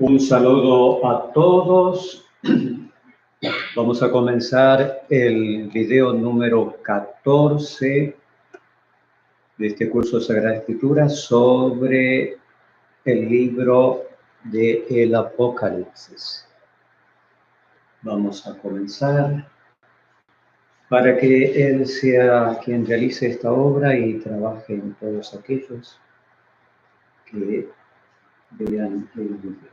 Un saludo a todos. Vamos a comenzar el video número 14 de este curso de Sagrada Escritura sobre el libro del Apocalipsis. Vamos a comenzar para que Él sea quien realice esta obra y trabaje en todos aquellos que vean el video.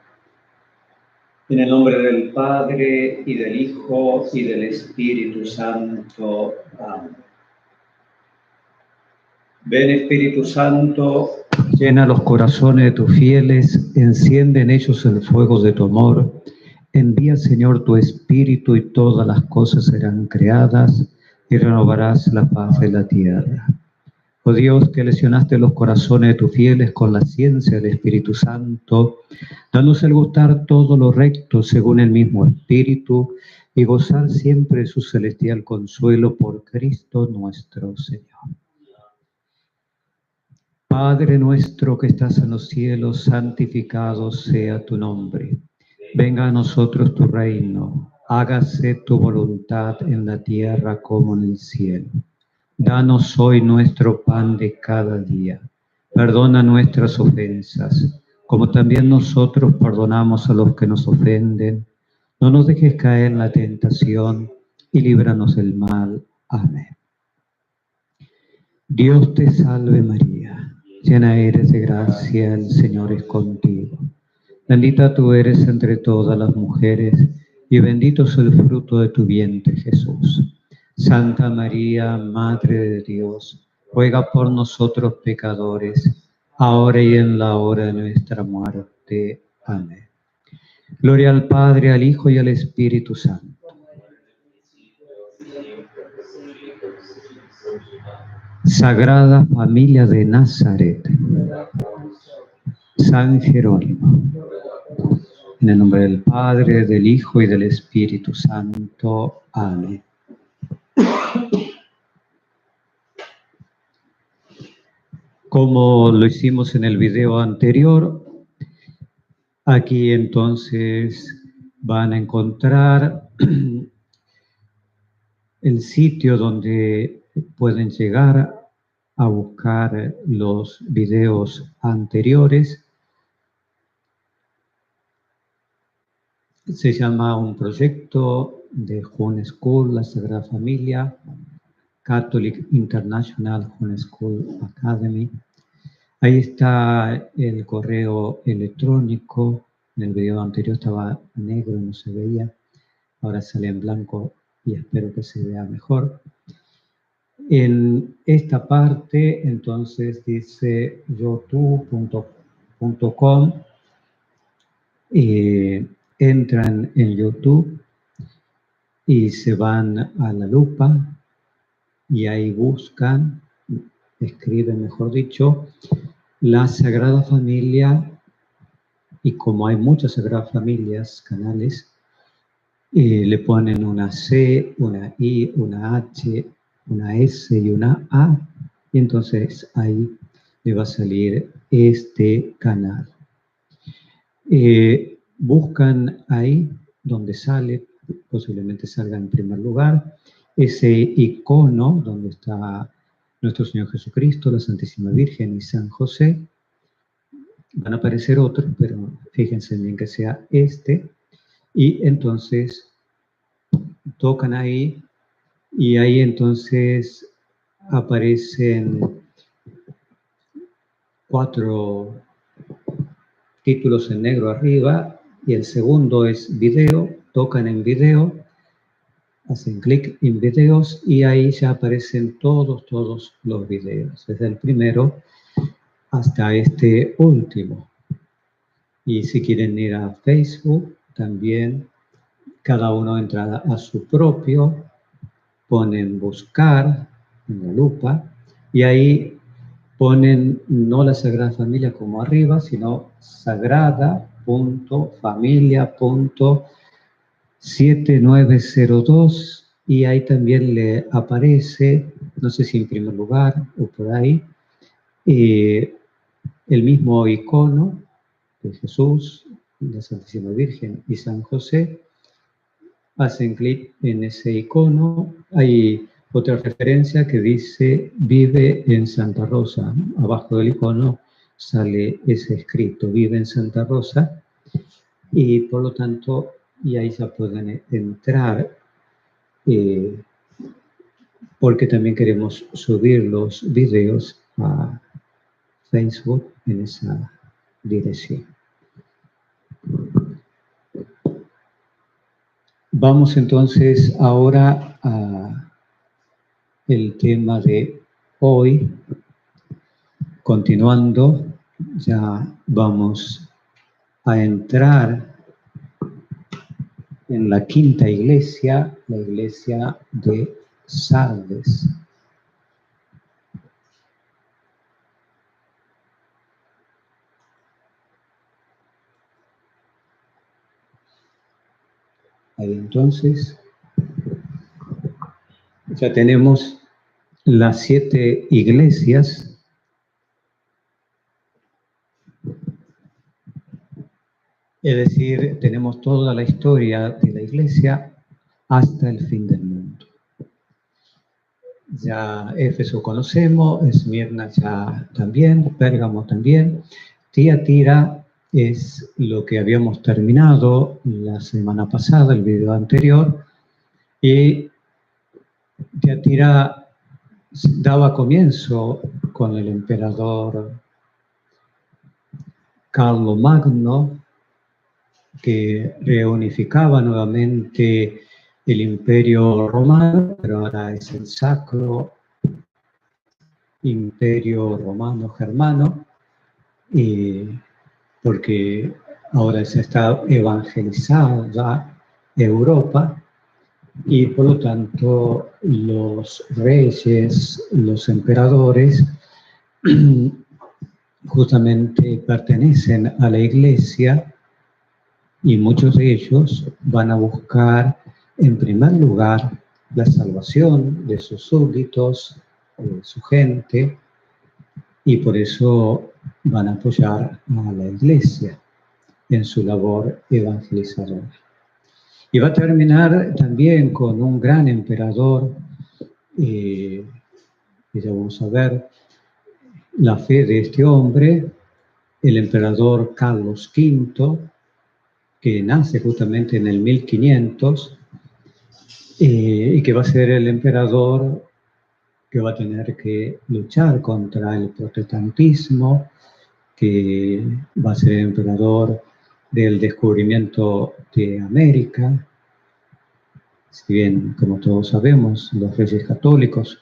En el nombre del Padre, y del Hijo, y del Espíritu Santo. Amén. Ven, Espíritu Santo, llena los corazones de tus fieles, enciende en ellos el fuego de tu amor. Envía, Señor, tu Espíritu, y todas las cosas serán creadas, y renovarás la paz de la tierra. Oh Dios, que lesionaste los corazones de tus fieles con la ciencia del Espíritu Santo, danos el gustar todo lo recto según el mismo Espíritu y gozar siempre su celestial consuelo por Cristo nuestro Señor. Padre nuestro que estás en los cielos, santificado sea tu nombre. Venga a nosotros tu reino, hágase tu voluntad en la tierra como en el cielo. Danos hoy nuestro pan de cada día. Perdona nuestras ofensas, como también nosotros perdonamos a los que nos ofenden. No nos dejes caer en la tentación y líbranos del mal. Amén. Dios te salve María, llena eres de gracia, el Señor es contigo. Bendita tú eres entre todas las mujeres y bendito es el fruto de tu vientre, Jesús. Santa María, Madre de Dios, ruega por nosotros pecadores, ahora y en la hora de nuestra muerte. Amén. Gloria al Padre, al Hijo y al Espíritu Santo. Sagrada Familia de Nazaret, San Jerónimo. En el nombre del Padre, del Hijo y del Espíritu Santo. Amén. Como lo hicimos en el video anterior, aquí entonces van a encontrar el sitio donde pueden llegar a buscar los videos anteriores. Se llama un proyecto de Home School, la Sagrada Familia, Catholic International Home School Academy. Ahí está el correo electrónico. En el video anterior estaba negro y no se veía. Ahora sale en blanco y espero que se vea mejor. En esta parte, entonces, dice youtube.com. Entran en YouTube y se van a la lupa y ahí buscan, escriben, mejor dicho, la Sagrada Familia, y como hay muchas Sagradas Familias, canales, le ponen una C, una I, una H, una S y una A, y entonces ahí le va a salir este canal. Buscan ahí donde sale, posiblemente salga en primer lugar, ese icono donde está nuestro Señor Jesucristo, la Santísima Virgen y San José. Van a aparecer otros, pero fíjense bien que sea este. Y entonces tocan ahí y ahí entonces aparecen 4 títulos en negro arriba y el segundo es video. Tocan en video, hacen clic en videos y ahí ya aparecen todos los videos, desde el primero hasta este último. Y si quieren ir a Facebook, también cada uno entra a su propio, ponen buscar en la lupa y ahí ponen no la Sagrada Familia como arriba, sino sagrada.familia.7902 y ahí también le aparece, no sé si en primer lugar o por ahí, el mismo icono de Jesús, la Santísima Virgen y San José, hacen clic en ese icono. Hay otra referencia que dice vive en Santa Rosa. Abajo del icono sale ese escrito, vive en Santa Rosa, y por lo tanto, y ahí ya pueden entrar, porque también queremos subir los videos a Facebook en esa dirección. Vamos entonces ahora a el tema de hoy. Continuando, ya vamos a entrar en la quinta iglesia, la iglesia de Sardes. Ahí entonces ya tenemos las 7 iglesias. Es decir, tenemos toda la historia de la iglesia hasta el fin del mundo. Ya Éfeso conocemos, Esmirna ya también, Pérgamo también. Tiatira es lo que habíamos terminado la semana pasada, el video anterior, y Tiatira daba comienzo con el emperador Carlomagno, que reunificaba nuevamente el Imperio Romano, pero ahora es el Sacro Imperio Romano Germano, porque ahora se está evangelizada Europa, y por lo tanto los reyes, los emperadores, justamente pertenecen a la Iglesia, y muchos de ellos van a buscar en primer lugar la salvación de sus súbditos, de su gente, y por eso van a apoyar a la Iglesia en su labor evangelizadora. Y va a terminar también con un gran emperador, que ya vamos a ver la fe de este hombre, el emperador Carlos V, que nace justamente en el 1500, y que va a ser el emperador que va a tener que luchar contra el protestantismo, que va a ser el emperador del descubrimiento de América. Si bien, como todos sabemos, los reyes católicos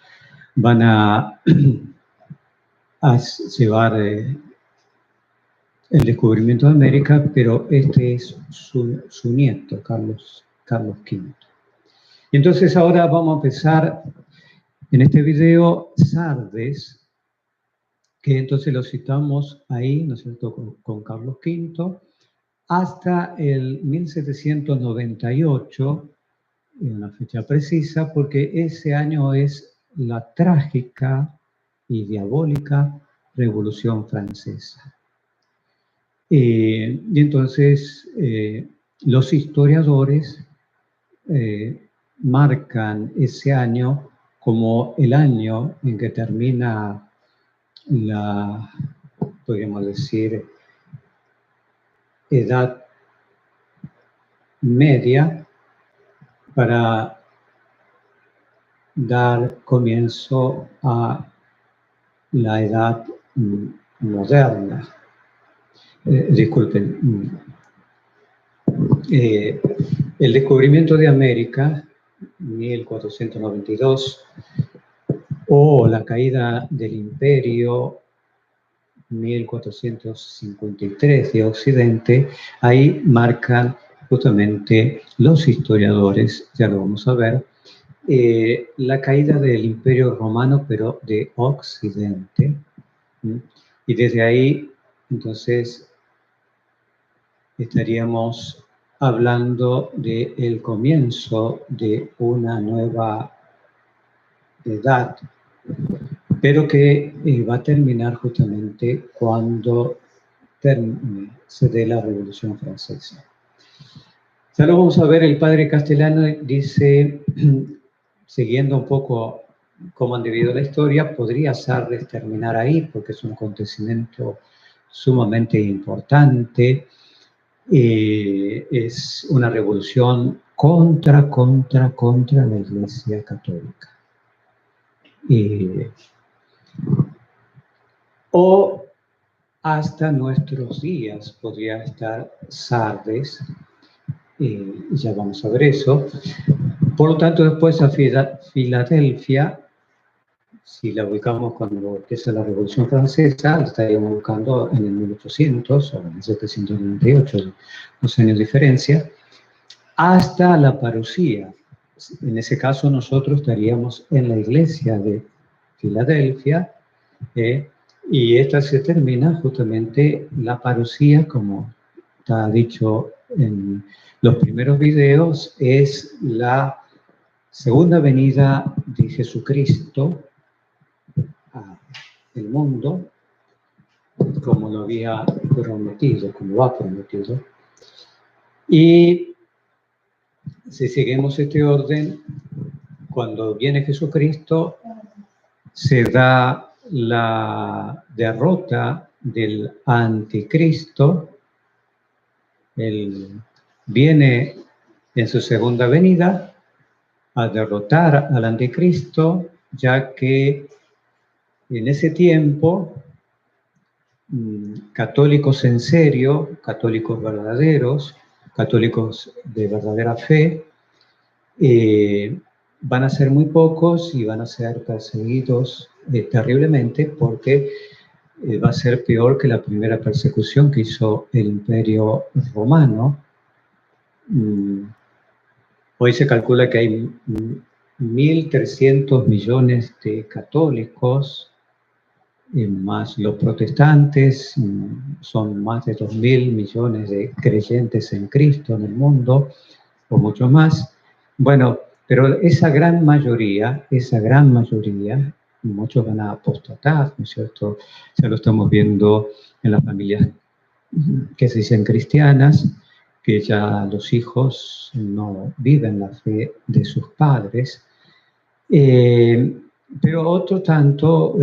van a llevar el descubrimiento de América, pero este es su nieto, Carlos V. Y entonces ahora vamos a empezar en este video Sardes, que entonces lo citamos ahí, ¿no es cierto?, con Carlos V, hasta el 1798, una fecha precisa, porque ese año es la trágica y diabólica Revolución Francesa. Y entonces los historiadores marcan ese año como el año en que termina la, podríamos decir, Edad Media, para dar comienzo a la Edad Moderna. Disculpen. El descubrimiento de América, 1492, o la caída del Imperio, 1453, de Occidente, ahí marcan justamente los historiadores, ya lo vamos a ver, la caída del Imperio Romano, pero de Occidente. Y desde ahí, entonces, estaríamos hablando del comienzo de una nueva edad, pero que va a terminar justamente cuando se dé la Revolución Francesa. Ya lo vamos a ver, el padre Castellano dice, siguiendo un poco cómo han dividido la historia, podría Sardes terminar ahí, porque es un acontecimiento sumamente importante, es una revolución contra la Iglesia Católica. O hasta nuestros días podría estar Sardes, ya vamos a ver eso. Por lo tanto, después a Filadelfia, si la ubicamos con lo que es la Revolución Francesa, la estaríamos buscando en el 1800 o en 1798, 2 años de diferencia, hasta la parucía. En ese caso nosotros estaríamos en la iglesia de Filadelfia, y esta se termina justamente la parucía, como está dicho en los primeros videos, es la segunda venida de Jesucristo al mundo, como lo había prometido, como ha prometido. Y si seguimos este orden, cuando viene Jesucristo, se da la derrota del anticristo. Él viene en su segunda venida a derrotar al anticristo, ya que en ese tiempo católicos en serio, católicos verdaderos, católicos de verdadera fe, van a ser muy pocos y van a ser perseguidos terriblemente, porque va a ser peor que la primera persecución que hizo el Imperio Romano. Hoy se calcula que hay 1.300 millones de católicos, más los protestantes, son más de 2.000 millones de creyentes en Cristo en el mundo, o mucho más. Bueno, pero esa gran mayoría, muchos van a apostatar, ¿no es cierto? Ya lo estamos viendo en las familias que se dicen cristianas, que ya los hijos no viven la fe de sus padres. Pero otro tanto,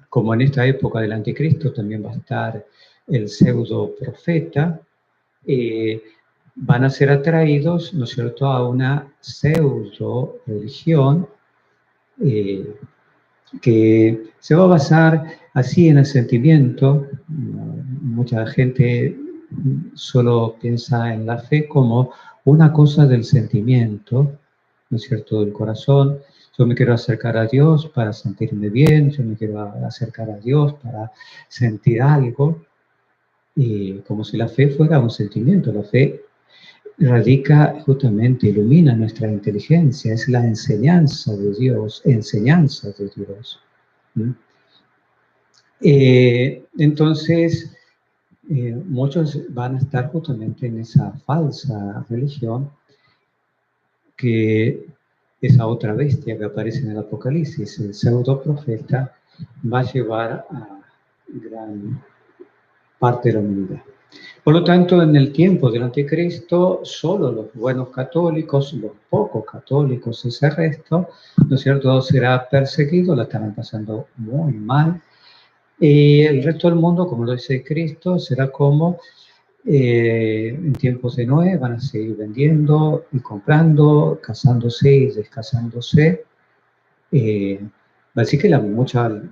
como en esta época del anticristo también va a estar el pseudo profeta, van a ser atraídos, ¿no es cierto?, a una pseudo religión que se va a basar así en el sentimiento. Mucha gente solo piensa en la fe como una cosa del sentimiento, ¿no es cierto?, del corazón. Yo me quiero acercar a Dios para sentirme bien, yo me quiero acercar a Dios para sentir algo, como si la fe fuera un sentimiento. La fe radica justamente, ilumina nuestra inteligencia, es la enseñanza de Dios, Entonces, muchos van a estar justamente en esa falsa religión, que esa otra bestia que aparece en el Apocalipsis, el pseudo profeta, va a llevar a gran parte de la humanidad. Por lo tanto, en el tiempo del anticristo, solo los buenos católicos, los pocos católicos, ese resto, ¿no es cierto?, será perseguido, la estarán pasando muy mal. Y el resto del mundo, como lo dice Cristo, será como en tiempos de Noé, van a seguir vendiendo y comprando, casándose y descasándose. Así que la humanidad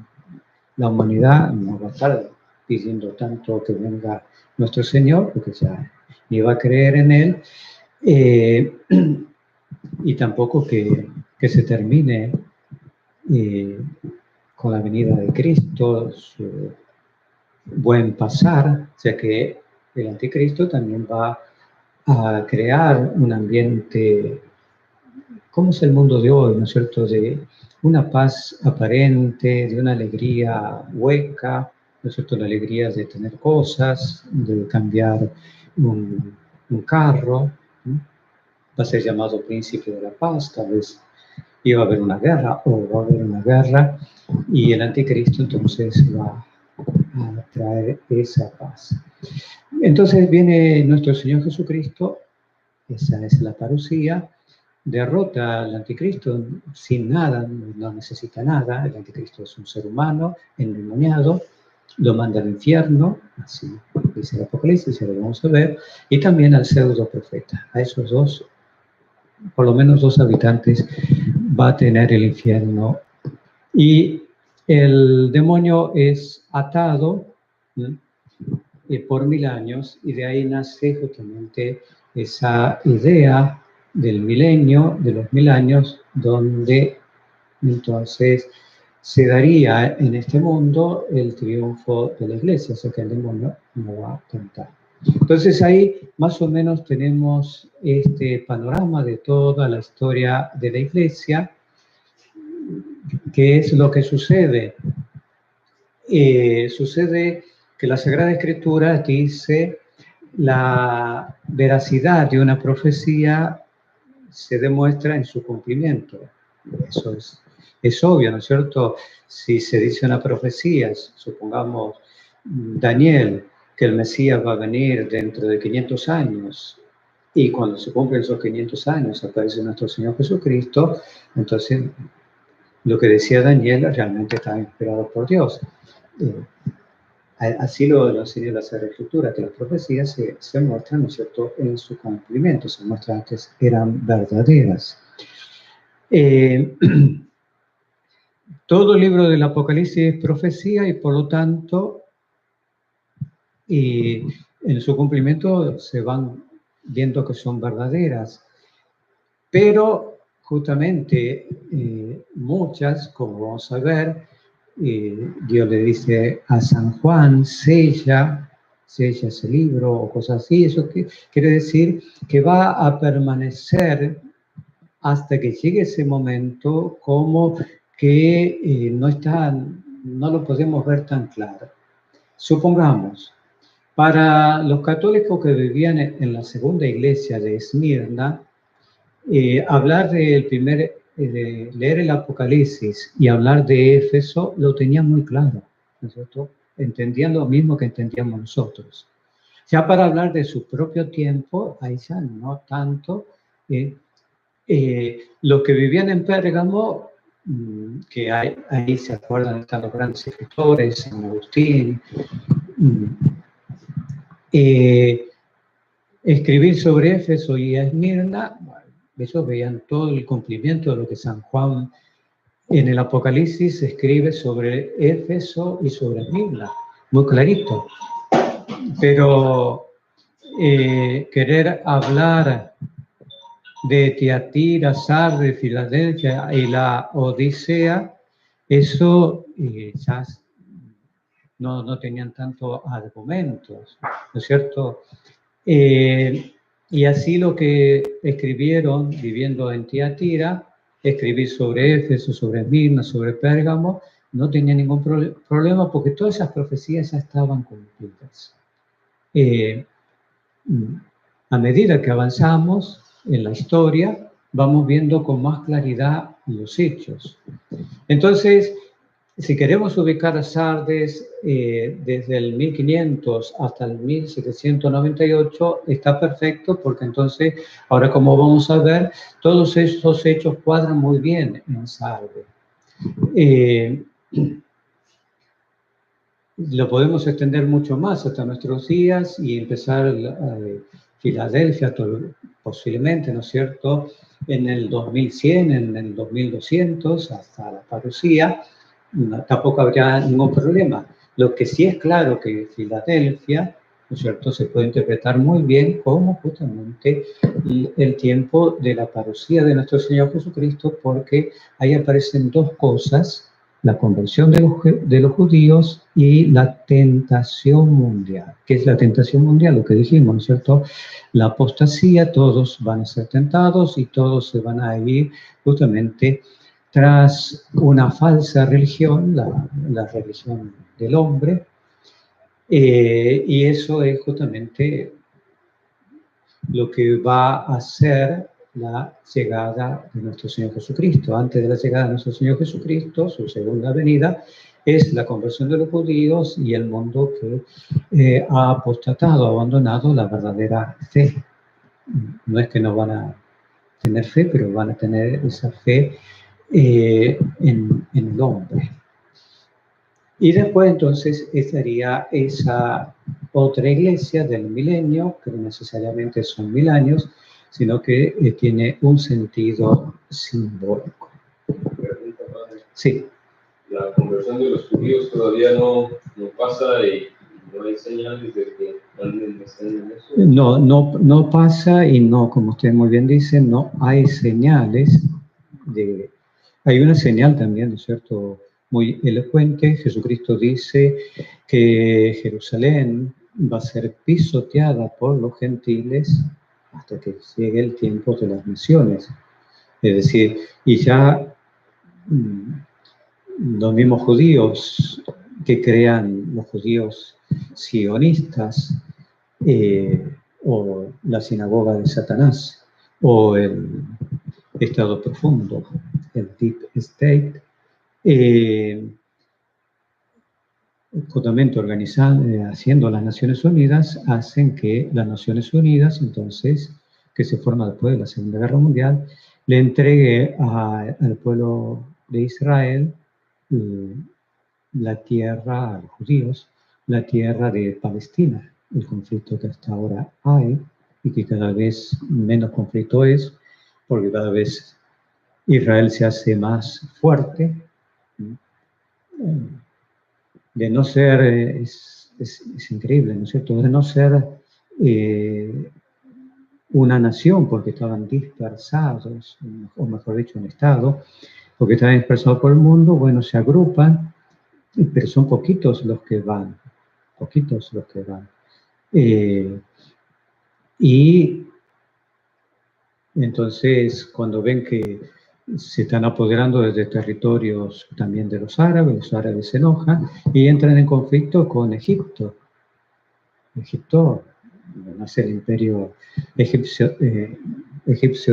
no va a estar pidiendo tanto que venga nuestro Señor, porque ya ni va a creer en Él, y tampoco que se termine con la venida de Cristo, su buen pasar, ya que el anticristo también va a crear un ambiente, como es el mundo de hoy, ¿no es cierto?, de una paz aparente, de una alegría hueca, ¿no es cierto?, la alegría de tener cosas, de cambiar un carro, ¿no? Va a ser llamado príncipe de la paz, tal vez iba a haber una guerra, o va a haber una guerra, y el anticristo entonces va a traer esa paz. Entonces viene nuestro Señor Jesucristo, esa es la parusía, derrota al anticristo sin nada, no necesita nada. El anticristo es un ser humano endemoniado, lo manda al infierno, así dice el Apocalipsis, ya lo vamos a ver, y también al pseudo profeta. A esos dos, por lo menos 2 habitantes, va a tener el infierno. Y el demonio es atado por 1000 años, y de ahí nace justamente esa idea del milenio, de los 1000 años, donde entonces se daría en este mundo el triunfo de la iglesia, o sea que el demonio no va a tentar. Entonces ahí más o menos tenemos este panorama de toda la historia de la iglesia. ¿Qué es lo que sucede? Sucede que la Sagrada Escritura dice la veracidad de una profecía se demuestra en su cumplimiento. Eso es obvio, ¿no es cierto? Si se dice una profecía, supongamos Daniel, que el Mesías va a venir dentro de 500 años, y cuando se cumplen esos 500 años aparece nuestro Señor Jesucristo, entonces lo que decía Daniel realmente estaba inspirado por Dios. Así lo enseña la Sagrada Escritura, que las profecías se muestran, ¿no es cierto?, en su cumplimiento, se muestran que eran verdaderas. Todo el libro del Apocalipsis es profecía y por lo tanto, en su cumplimiento se van viendo que son verdaderas. Pero justamente muchas, como vamos a ver, Dios le dice a San Juan, sella ese libro o cosas así. Eso quiere decir que va a permanecer hasta que llegue ese momento, como que no lo podemos ver tan claro. Supongamos, para los católicos que vivían en la segunda iglesia de Esmirna, hablar del de leer el Apocalipsis y hablar de Éfeso lo tenían muy claro, ¿no es cierto? Entendían lo mismo que entendíamos nosotros. Ya para hablar de su propio tiempo, ahí ya no tanto. Los que vivían en Pérgamo, que ahí se acuerdan, están los grandes escritores, San Agustín, escribir sobre Éfeso y Esmirna, bueno, ellos veían todo el cumplimiento de lo que San Juan en el Apocalipsis escribe sobre Éfeso y sobre Esmirna, muy clarito. Pero querer hablar de Tiatira, Sardes, Filadelfia y la Odisea, eso ya no tenían tantos argumentos, ¿no es cierto? Y así lo que escribieron viviendo en Tiatira, escribir sobre Éfeso, sobre Esmirna, sobre Pérgamo, no tenía ningún problema porque todas esas profecías ya estaban cumplidas. A medida que avanzamos en la historia, vamos viendo con más claridad los hechos. Entonces, si queremos ubicar a Sardes desde el 1500 hasta el 1798, está perfecto, porque entonces, ahora como vamos a ver, todos esos hechos cuadran muy bien en Sardes. Lo podemos extender mucho más hasta nuestros días y empezar Filadelfia, posiblemente, ¿no es cierto?, en el 2100, en el 2200, hasta la parusía. Tampoco habría ningún problema. Lo que sí es claro que Filadelfia, ¿no es cierto?, se puede interpretar muy bien como justamente el tiempo de la parusía de nuestro Señor Jesucristo, porque ahí aparecen 2 cosas: la conversión de los judíos y la tentación mundial. ¿Qué es la tentación mundial? Lo que dijimos, ¿no es cierto? La apostasía, todos van a ser tentados y todos se van a ir justamente tras una falsa religión, la religión del hombre, y eso es justamente lo que va a ser la llegada de nuestro Señor Jesucristo. Antes de la llegada de nuestro Señor Jesucristo, su segunda venida, es la conversión de los judíos y el mundo que ha apostatado, ha abandonado la verdadera fe. No es que no van a tener fe, pero van a tener esa fe en el hombre. Y después entonces estaría esa otra iglesia del milenio, que no necesariamente son 1000 años, sino que tiene un sentido simbólico. Pregunta, padre. Sí. La conversión de los judíos todavía no pasa y no hay señales de que alguien esté en eso. No pasa y no, como usted muy bien dice, no hay señales de... Hay una señal también, ¿no es cierto?, muy elocuente. Jesucristo dice que Jerusalén va a ser pisoteada por los gentiles hasta que llegue el tiempo de las misiones. Es decir, y ya los mismos judíos que crean, los judíos sionistas, o la sinagoga de Satanás, o el estado profundo, el deep state, justamente haciendo las Naciones Unidas, hacen que las Naciones Unidas, entonces, que se forma después de la Segunda Guerra Mundial, le entregue al pueblo de Israel la tierra, a los judíos, la tierra de Palestina, el conflicto que hasta ahora hay y que cada vez menos conflicto es, porque cada vez Israel se hace más fuerte. De no ser, es increíble, ¿no es cierto?, de no ser una nación, porque estaban dispersados, o mejor dicho, un estado, porque estaban dispersados por el mundo, bueno, se agrupan, pero son poquitos los que van, y entonces cuando ven que se están apoderando desde territorios también de los árabes se enojan y entran en conflicto con Egipto. Egipto nace el imperio egipcio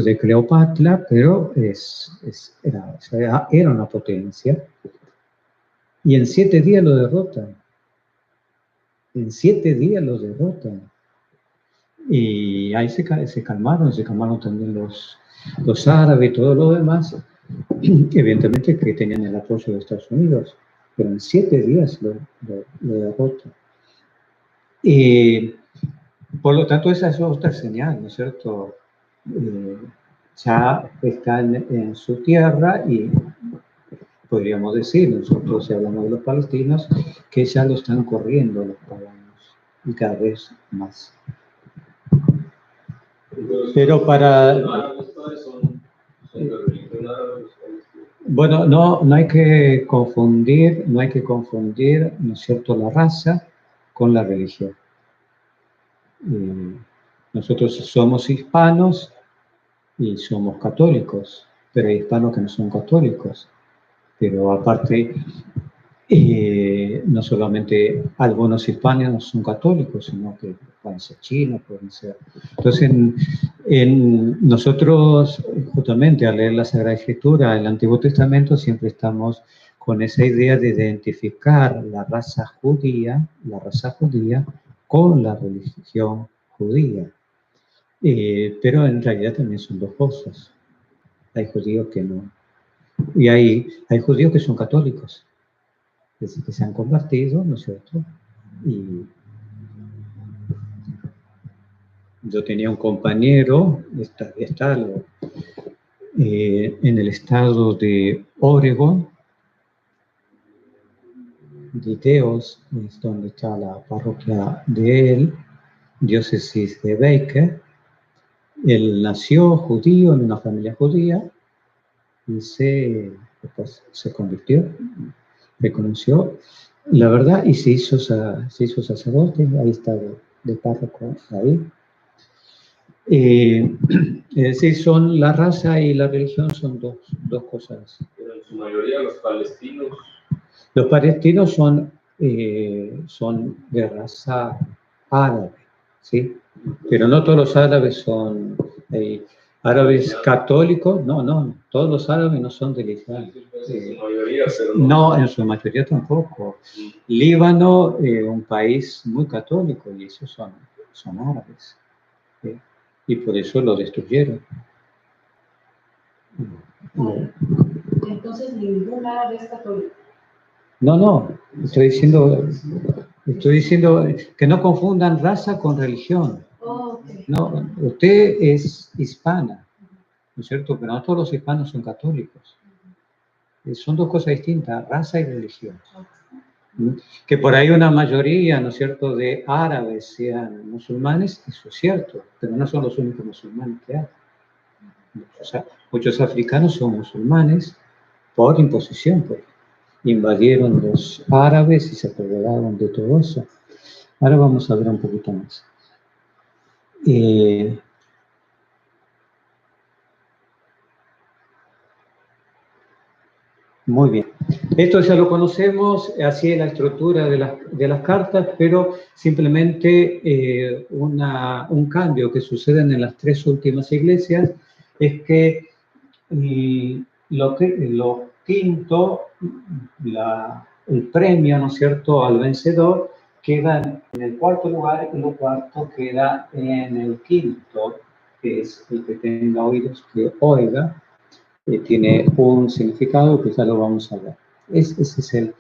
de Cleopatra, pero era una potencia, y en 7 días lo derrotan. Y ahí se calmaron también los árabes y todo lo demás, evidentemente que tenían el apoyo de Estados Unidos, pero en 7 días lo derrotan. Y por lo tanto esa es otra señal, ¿no es cierto? Ya están en su tierra y podríamos decir, nosotros si hablamos de los palestinos, que ya lo están corriendo los paganos y cada vez más. Pero para... Bueno, no hay que confundir, ¿no es cierto?, la raza con la religión. Nosotros somos hispanos y somos católicos, pero hay hispanos que no son católicos. Pero aparte, no solamente algunos hispanos son católicos, sino que pueden ser chinos, pueden ser... Entonces, nosotros, justamente al leer la Sagrada Escritura, el Antiguo Testamento, siempre estamos con esa idea de identificar la raza judía con la religión judía. Pero en realidad también son dos cosas. Hay judíos que no. Y hay judíos que son católicos, es decir, que se han convertido, ¿no es cierto? Y yo tenía un compañero, en el estado de Oregon, Diteos, es donde está la parroquia de él, diócesis de Baker. Él nació judío en una familia judía y después se convirtió, reconoció la verdad y se hizo sacerdote. Ahí está de párroco ahí. Es decir, son la raza y la religión son dos cosas. Pero en su mayoría los palestinos. Los palestinos son de raza árabe, ¿sí? Pero no todos los árabes son... Árabes católicos, no, todos los árabes no son del Islam. En su mayoría, pero No, en su mayoría tampoco. Líbano, un país muy católico, y esos son árabes. Y por eso lo destruyeron. Entonces, ningún árabe es católico. No, estoy diciendo que no confundan raza con religión. Oh, okay. No, usted es hispana, ¿no es cierto? Pero no todos los hispanos son católicos. Son dos cosas distintas, raza y religión. Que por ahí una mayoría, ¿no es cierto?, de árabes sean musulmanes, eso es cierto, pero no son los únicos musulmanes que hay. O sea, muchos africanos son musulmanes por imposición, pues. Invadieron los árabes y se apoderaron de todo eso. Ahora vamos a ver un poquito más. Muy bien. Esto ya lo conocemos, así es la estructura de las cartas, pero simplemente un cambio que sucede en las tres últimas iglesias es que lo quinto, el premio, ¿no es cierto?, al vencedor queda en el cuarto lugar y lo cuarto queda en el quinto, que es el que tenga oídos que oiga. Tiene un significado que ya lo vamos a ver. Ese es el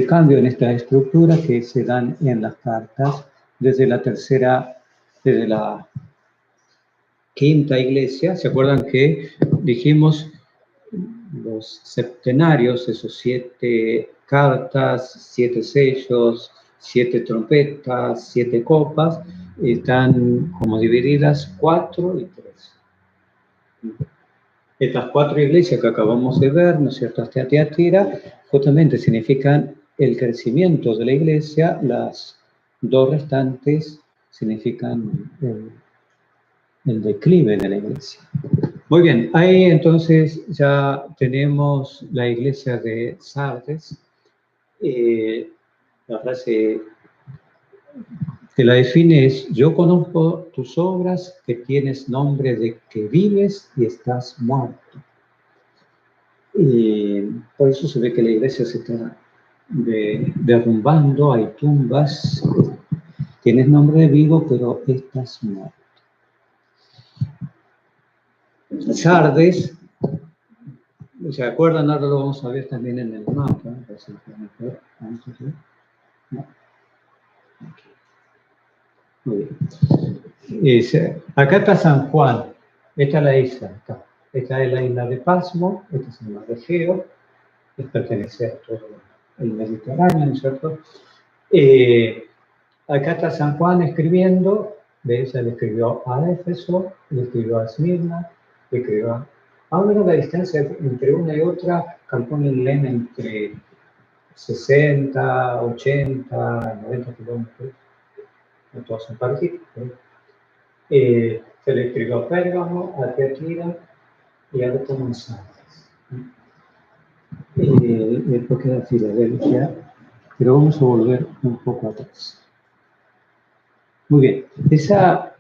cambio en esta estructura que se dan en las cartas desde la quinta iglesia. ¿Se acuerdan que dijimos los septenarios, esos 7 cartas, 7 sellos, 7 trompetas, 7 copas, están como divididas 4 y 3. Estas 4 iglesias que acabamos de ver, ¿no es cierto?, hasta Tiatira, justamente significan el crecimiento de la iglesia, las 2 restantes significan el declive de la iglesia. Muy bien, ahí entonces ya tenemos la iglesia de Sardes. La frase que la define es: yo conozco tus obras, que tienes nombre de que vives y estás muerto. Y por eso se ve que la iglesia se está derrumbando, hay tumbas, tienes nombre de vivo, pero estás muerto. Sardes, ¿se acuerdan? Ahora lo vamos a ver también en el mapa. No. Muy bien. Acá está San Juan, esta es la isla, acá. Esta es la isla de Pasmo, esta se llama Regeo, que pertenece a todo el Mediterráneo, ¿no es cierto? Acá está San Juan escribiendo, de ella le escribió a Éfeso, le escribió a Esmirna, le escribió a... Ahora la distancia entre una y otra, calcúlenle entre 60, 80, 90 kilómetros, no todos son parecidos. Se le escribió a Pérgamo, a Tiatira y a los Sardes. Después queda Filadelfia, pero vamos a volver un poco atrás. Muy bien, esa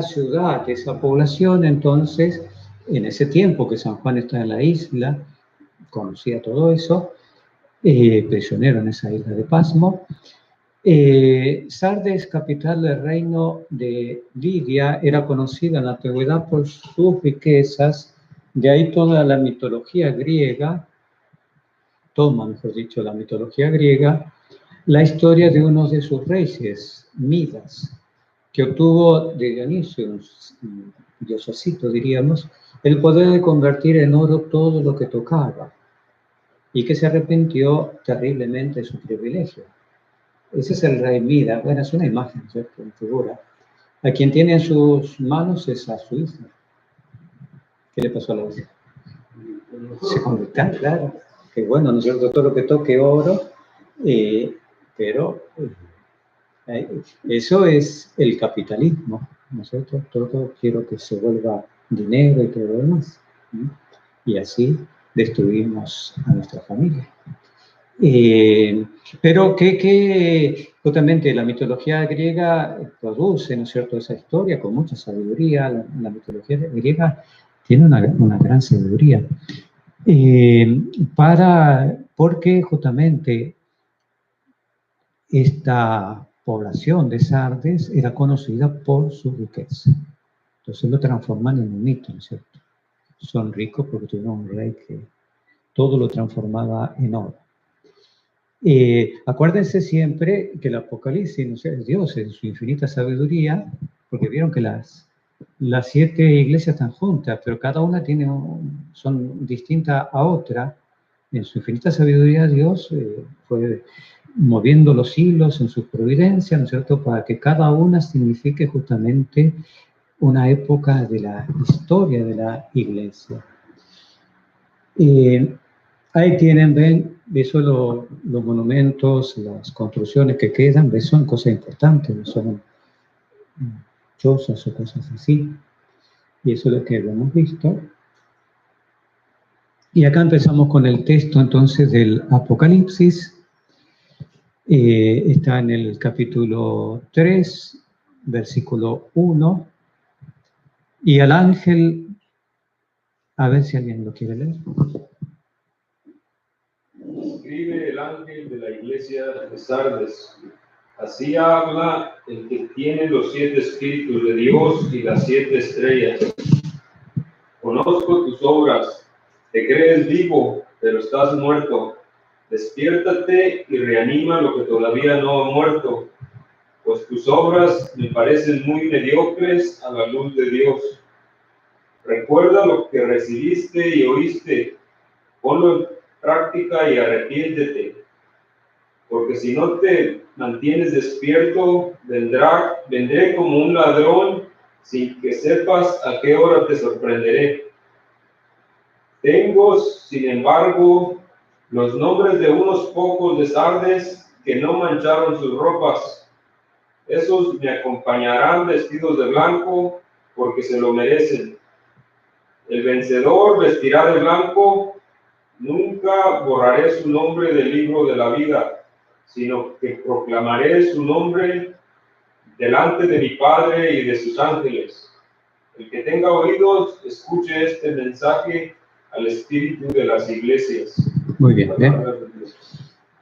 ciudad, esa población, entonces, en ese tiempo que San Juan está en la isla, conocía todo eso, prisionero en esa isla de Pasmo. Sardes, capital del reino de Lidia, era conocida en la antigüedad por sus riquezas, de ahí toda la mitología griega, toma, mejor dicho, la mitología griega, la historia de uno de sus reyes, Midas, que obtuvo de Dionisio, un diosocito diríamos, el poder de convertir en oro todo lo que tocaba, y que se arrepintió terriblemente de su privilegio. Ese es el rey Midas. Bueno, es una imagen, ¿cierto?, una figura. A quien tiene en sus manos es a su hija. ¿Qué le pasó a la hija? Se convirtió, claro. Que bueno, ¿no es cierto?, todo lo que toque oro, pero eso es el capitalismo, ¿no es cierto? Todo quiero que se vuelva dinero y todo lo demás. Y así destruimos a nuestra familia. Pero justamente la mitología griega produce, ¿no es cierto?, esa historia con mucha sabiduría. La mitología griega tiene una gran sabiduría. Porque justamente esta población de Sardes era conocida por su riqueza. Entonces lo transforman en un mito, ¿no es cierto? Son ricos porque tuvieron un rey que todo lo transformaba en oro. Acuérdense siempre que el Apocalipsis, ¿no sé, Dios en su infinita sabiduría, porque vieron que las 7 iglesias están juntas, pero cada una son distintas a otra. En su infinita sabiduría Dios fue moviendo los hilos en su providencia, ¿no es cierto?, para que cada una signifique justamente una época de la historia de la iglesia. Ahí tienen, ven, eso los monumentos, las construcciones que quedan, ¿ves? Son cosas importantes, no son chozas o cosas así. Y eso es lo que hemos visto. Y acá empezamos con el texto entonces del Apocalipsis. Está en el capítulo 3, versículo 1. Y al ángel, a ver si alguien lo quiere leer. Escribe el ángel de la iglesia de Sardes. Así habla el que tiene los 7 espíritus de Dios y las 7 estrellas. Conozco tus obras, te crees vivo, pero estás muerto. Despiértate y reanima lo que todavía no ha muerto, pues tus obras me parecen muy mediocres a la luz de Dios. Recuerda lo que recibiste y oíste, ponlo en práctica y arrepiéntete, porque si no te mantienes despierto, vendré como un ladrón sin que sepas a qué hora te sorprenderé. Tengo, sin embargo, los nombres de unos pocos de Sardes que no mancharon sus ropas. Esos me acompañarán vestidos de blanco, porque se lo merecen. El vencedor vestirá de blanco. Nunca borraré su nombre del libro de la vida, sino que proclamaré su nombre delante de mi Padre y de sus ángeles. El que tenga oídos, escuche este mensaje al espíritu de las iglesias. Muy bien,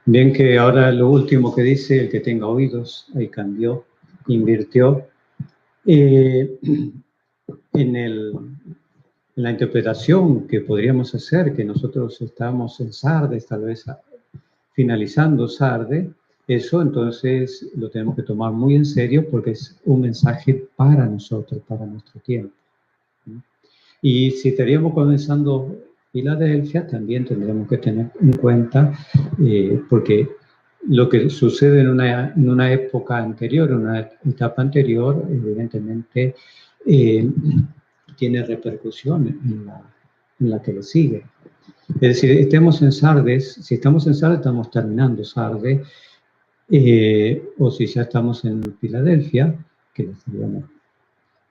bien que ahora lo último que dice, el que tenga oídos, ahí cambió, invirtió. En la interpretación que podríamos hacer, que nosotros estamos en Sardes, tal vez finalizando Sardes, eso entonces lo tenemos que tomar muy en serio porque es un mensaje para nosotros, para nuestro tiempo. Y si estaríamos comenzando Filadelfia, también tendremos que tener en cuenta, porque lo que sucede en una época anterior, en una etapa anterior, evidentemente tiene repercusión en la que le sigue. Es decir, estemos en Sardes, si estamos en Sardes, estamos terminando Sardes, o si ya estamos en Filadelfia, que lo estaríamos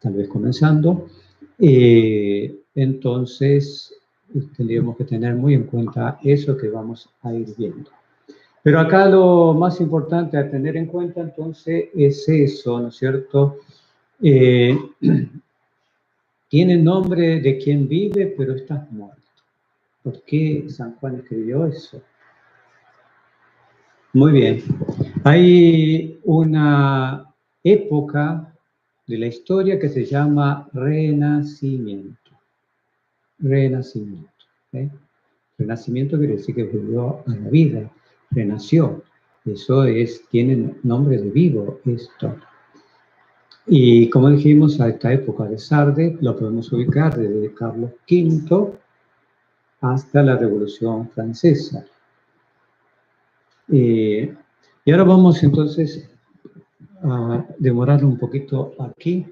tal vez comenzando, entonces tendríamos que tener muy en cuenta eso que vamos a ir viendo. Pero acá lo más importante a tener en cuenta entonces es eso, ¿no es cierto? Tiene nombre de quien vive, pero estás muerto. ¿Por qué San Juan escribió eso? Muy bien. Hay una época de la historia que se llama Renacimiento. Renacimiento. ¿Eh? Renacimiento quiere decir que volvió a la vida, renació. Eso tiene nombre de vivo, esto. Y como dijimos, a esta época de Sardes lo podemos ubicar desde Carlos V hasta la Revolución Francesa. Y ahora vamos entonces a demorar un poquito aquí.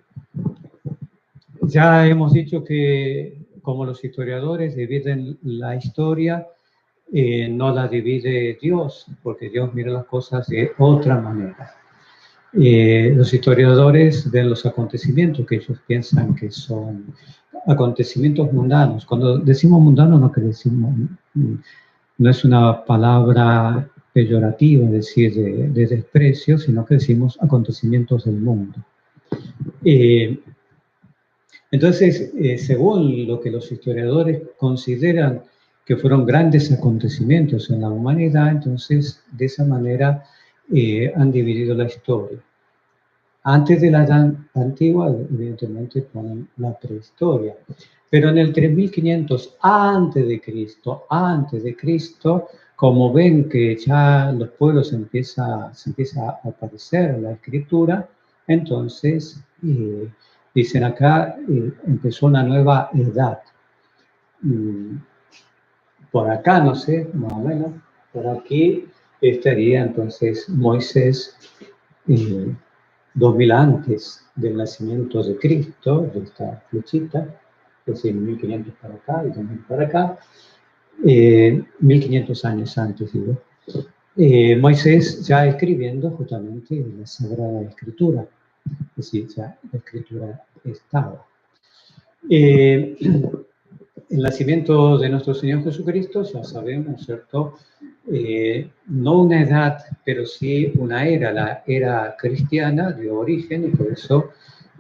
Ya hemos dicho que como los historiadores dividen la historia, no la divide Dios, porque Dios mira las cosas de otra manera. Los historiadores ven los acontecimientos que ellos piensan que son acontecimientos mundanos. Cuando decimos mundanos no es una palabra peyorativo decir de desprecio, sino que decimos acontecimientos del mundo. Entonces, según lo que los historiadores consideran que fueron grandes acontecimientos en la humanidad, entonces de esa manera han dividido la historia. Antes de la Edad Antigua, evidentemente ponen la prehistoria, pero en el 3500 antes de Cristo, como ven que ya los pueblos se empieza a aparecer en la escritura, entonces dicen acá empezó una nueva edad. Por acá, no sé, más o menos, por aquí estaría entonces Moisés 2000 antes del nacimiento de Cristo, de esta flechita, es decir, 1500 para acá y 2000 para acá, 1500 años antes, digo. Moisés ya escribiendo justamente la Sagrada Escritura, es decir, ya la Escritura estaba. El nacimiento de nuestro Señor Jesucristo, ya sabemos, ¿cierto? No una edad, pero sí una era, la era cristiana de origen, y por eso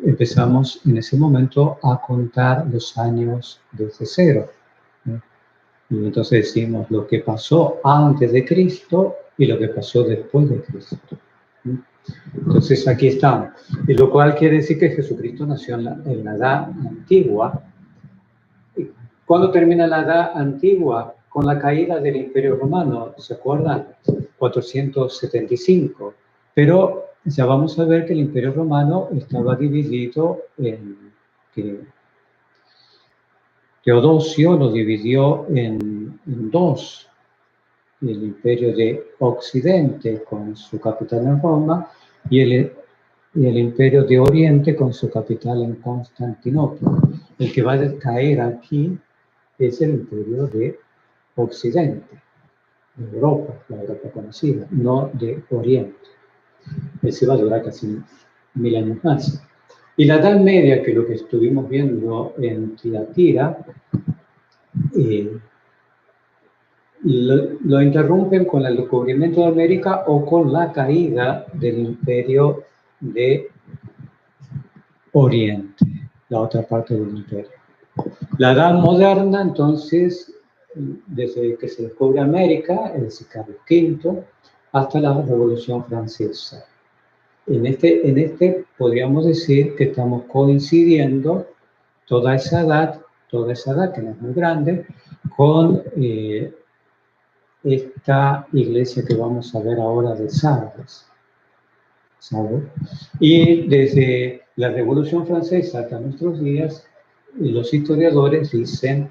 empezamos en ese momento a contar los años desde cero, ¿no? Y entonces decimos lo que pasó antes de Cristo y lo que pasó después de Cristo, ¿no? Entonces aquí estamos, y lo cual quiere decir que Jesucristo nació en la edad antigua. ¿Cuándo termina la edad antigua? Con la caída del Imperio Romano, ¿se acuerdan? 475. Pero ya vamos a ver que el Imperio Romano estaba dividido en que Teodosio lo dividió en dos. El Imperio de Occidente con su capital en Roma y el Imperio de Oriente con su capital en Constantinopla. El que va a caer aquí es el Imperio de Occidente, de Europa, la Europa conocida, no de Oriente. Ese va a durar casi 1000 años más. Y la Edad Media, que es lo que estuvimos viendo en Tiatira, lo interrumpen con el descubrimiento de América o con la caída del Imperio de Oriente, la otra parte del imperio. La Edad Moderna, entonces, desde que se descubre América, es decir, Carlos V, hasta la Revolución Francesa. En este podríamos decir que estamos coincidiendo toda esa edad que no es muy grande, con esta iglesia que vamos a ver ahora de Sardes, ¿sabe? Y desde la Revolución Francesa hasta nuestros días, los historiadores dicen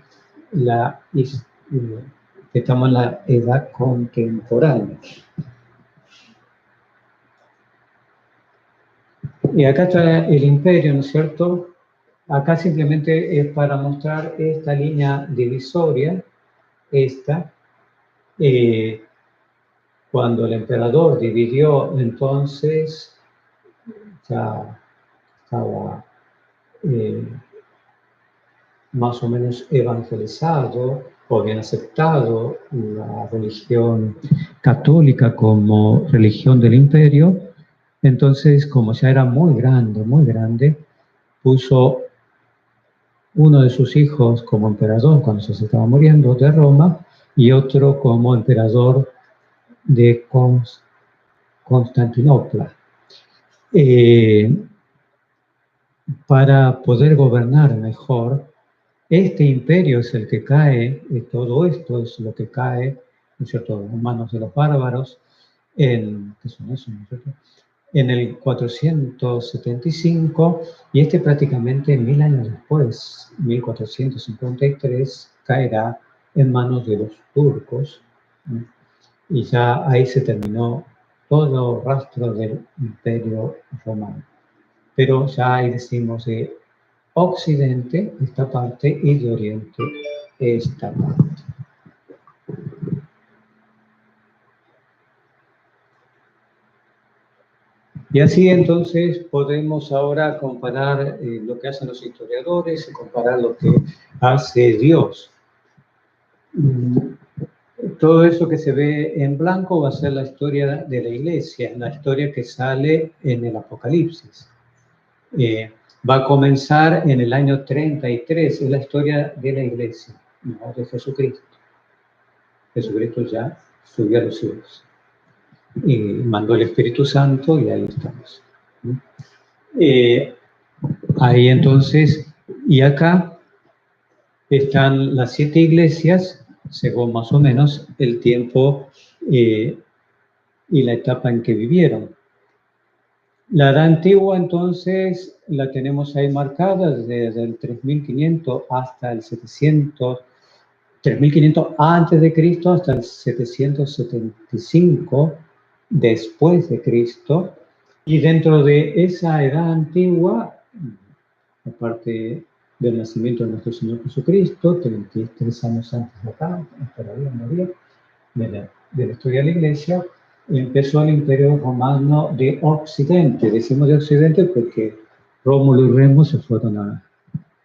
que estamos en la edad contemporánea. Y acá está el imperio, ¿no es cierto? Acá simplemente es para mostrar esta línea divisoria, cuando el emperador dividió, entonces ya estaba más o menos evangelizado o bien aceptado la religión católica como religión del imperio. Entonces, como ya era muy grande, puso uno de sus hijos como emperador cuando se estaba muriendo de Roma y otro como emperador de Constantinopla, para poder gobernar mejor. Este imperio es el que cae, y todo esto es lo que cae, ¿no es cierto?, en manos de los bárbaros, ¿qué son eso, no es cierto?, en el 475, y prácticamente 1000 años después, 1453, caerá en manos de los turcos, ¿no? Y ya ahí se terminó todo rastro del Imperio Romano. Pero ya ahí decimos de Occidente esta parte y de Oriente esta parte. Y así entonces podemos ahora comparar lo que hacen los historiadores y comparar lo que hace Dios. todo eso que se ve en blanco va a ser la historia de la iglesia, la historia que sale en el Apocalipsis. Va a comenzar en el año 33, es la historia de la iglesia, no de Jesucristo. Jesucristo ya subió a los cielos y mandó el Espíritu Santo y ahí estamos. Ahí entonces, y acá están las 7 iglesias, según más o menos el tiempo y la etapa en que vivieron. La edad antigua, entonces, la tenemos ahí marcada desde el 3500 hasta el 700, 3500 antes de Cristo hasta el 775 después de Cristo. Y dentro de esa edad antigua, aparte del nacimiento de nuestro Señor Jesucristo, 33 años antes de acá, todavía moría, de la historia de la Iglesia, empezó el Imperio Romano de Occidente. Decimos de Occidente porque Rómulo y Remo se fueron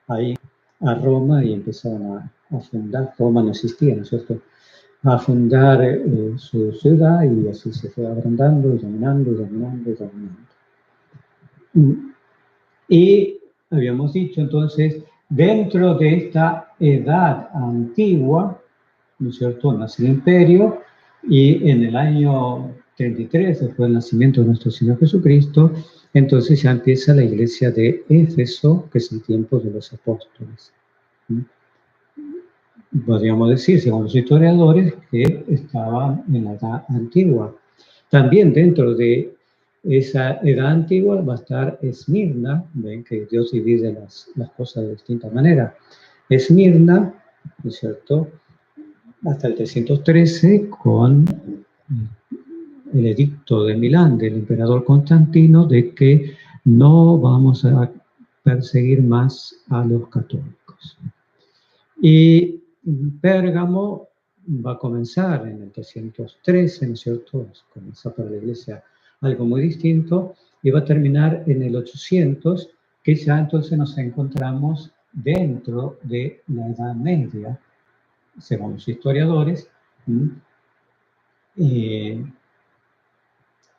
ahí a Roma y empezaron a fundar. Roma no existía, ¿no es cierto? A fundar su ciudad y así se fue agrandando, dominando. Y habíamos dicho entonces, dentro de esta edad antigua, ¿no es cierto?, nace el imperio, y en el año 33, después del nacimiento de nuestro Señor Jesucristo, entonces ya empieza la iglesia de Éfeso, que es el tiempo de los apóstoles. Podríamos decir, según los historiadores, que estaban en la edad antigua. También dentro de esa edad antigua va a estar Esmirna, ven que Dios divide las cosas de distinta manera. Esmirna, ¿no es cierto?, hasta el 313 con el edicto de Milán del emperador Constantino de que no vamos a perseguir más a los católicos. Y Pérgamo va a comenzar en el 313, ¿no es cierto?, comienza para la iglesia algo muy distinto, y va a terminar en el 800, que ya entonces nos encontramos dentro de la Edad Media, según los historiadores.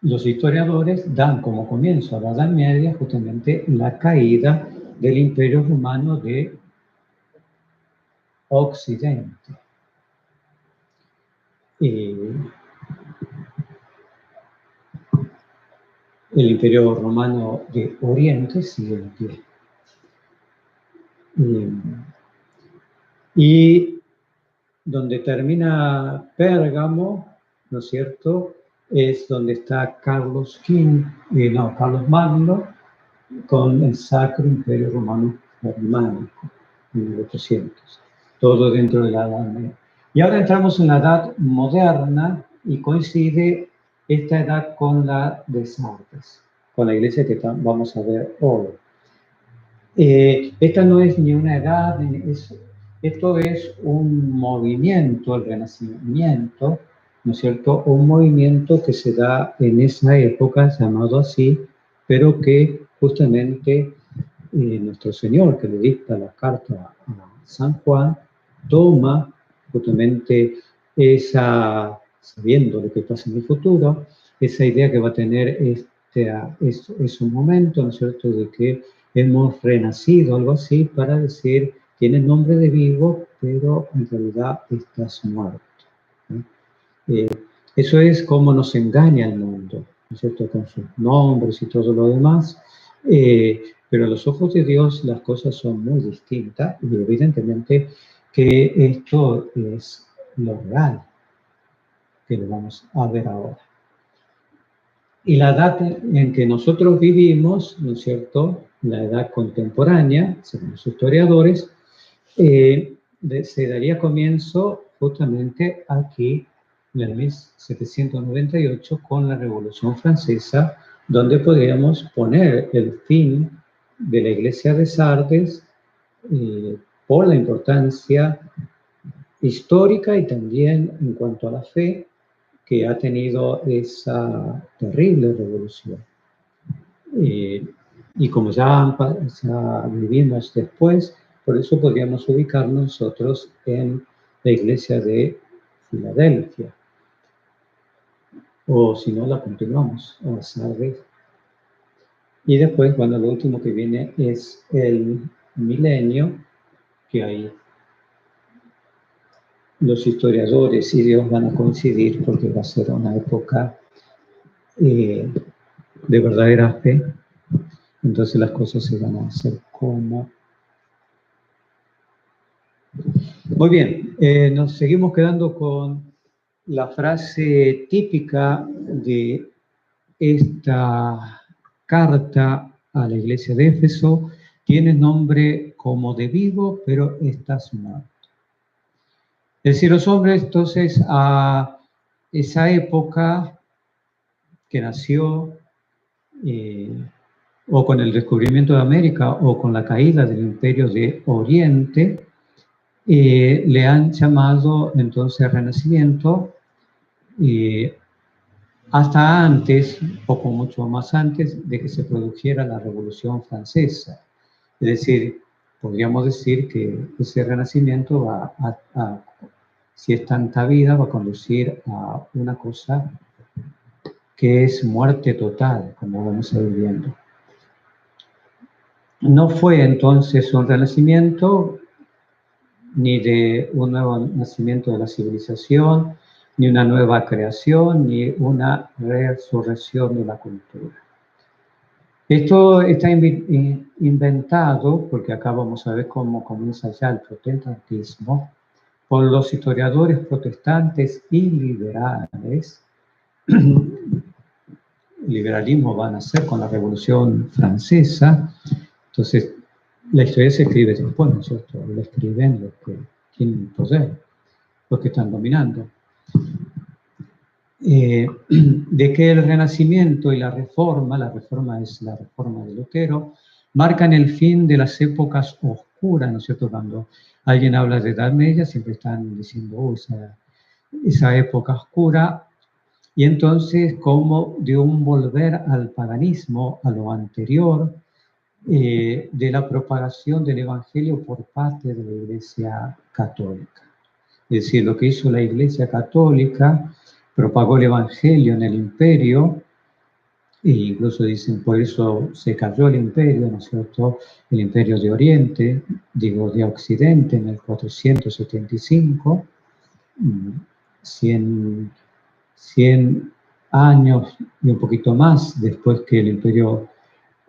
Los historiadores dan como comienzo a la Edad Media justamente la caída del Imperio Romano de Occidente. El Imperio Romano de Oriente sigue en pie. Y donde termina Pérgamo, ¿no es cierto?, es donde está Carlos Magno con el Sacro Imperio Romano Germánico en 1800. Todo dentro de la Edad Media. Y ahora entramos en la Edad Moderna y coincide esta edad con la de Sardes, con la iglesia que vamos a ver hoy. Esta no es ni una edad, esto es un movimiento, el Renacimiento, ¿no es cierto? Un movimiento que se da en esa época, llamado así, pero que justamente nuestro Señor, que le dicta la carta a San Juan, toma justamente esa, sabiendo lo que pasa en el futuro, esa idea que va a tener es un momento, ¿no es cierto?, de que hemos renacido, algo así, para decir, tienes nombre de vivo, pero en realidad estás muerto. Eso es como nos engaña el mundo, ¿no es cierto?, con sus nombres y todo lo demás, pero a los ojos de Dios las cosas son muy distintas y evidentemente que esto es lo real, que lo vamos a ver ahora. Y la edad en que nosotros vivimos, ¿no es cierto?, la edad contemporánea, según los historiadores, se daría comienzo justamente aquí, en el 1798, con la Revolución Francesa, donde podríamos poner el fin de la iglesia de Sardes por la importancia histórica y también en cuanto a la fe que ha tenido esa terrible revolución. Y como ya vivimos después, por eso podríamos ubicar nosotros en la iglesia de Filadelfia. O si no, la continuamos a Sardes. Y después, bueno, lo último que viene es el milenio, que ahí los historiadores y Dios van a coincidir porque va a ser una época de verdadera fe. Entonces las cosas se van a hacer como... Muy bien, nos seguimos quedando con la frase típica de esta carta a la iglesia de Éfeso: tienes nombre como de vivo, pero estás muerto. Es decir, los hombres, entonces, a esa época que nació o con el descubrimiento de América o con la caída del Imperio de Oriente, le han llamado entonces Renacimiento, hasta antes, poco mucho más antes de que se produjera la Revolución Francesa. Es decir, podríamos decir que ese Renacimiento va si es tanta vida, va a conducir a una cosa que es muerte total, como vamos a ir viendo. No fue entonces un renacimiento, ni de un nuevo nacimiento de la civilización, ni una nueva creación, ni una resurrección de la cultura. Esto está inventado, porque acá vamos a ver cómo comienza ya el protestantismo, por los historiadores protestantes y liberales. El liberalismo va a nacer con la Revolución Francesa. Entonces, la historia se escribe después, ¿no es cierto? La escriben los que tienen poder, los que están dominando. De que el Renacimiento y la Reforma es la Reforma de Lutero, marcan el fin de las épocas oscuras, ¿no es cierto? Cuando alguien habla de Edad Media, siempre están diciendo, esa época oscura, y entonces como de un volver al paganismo, a lo anterior, de la propagación del Evangelio por parte de la Iglesia Católica. Es decir, lo que hizo la Iglesia Católica, propagó el Evangelio en el imperio, e incluso dicen, por eso se cayó el imperio, ¿no es cierto? El imperio de Oriente, digo, de Occidente, en el 475, 100 años y un poquito más después que el imperio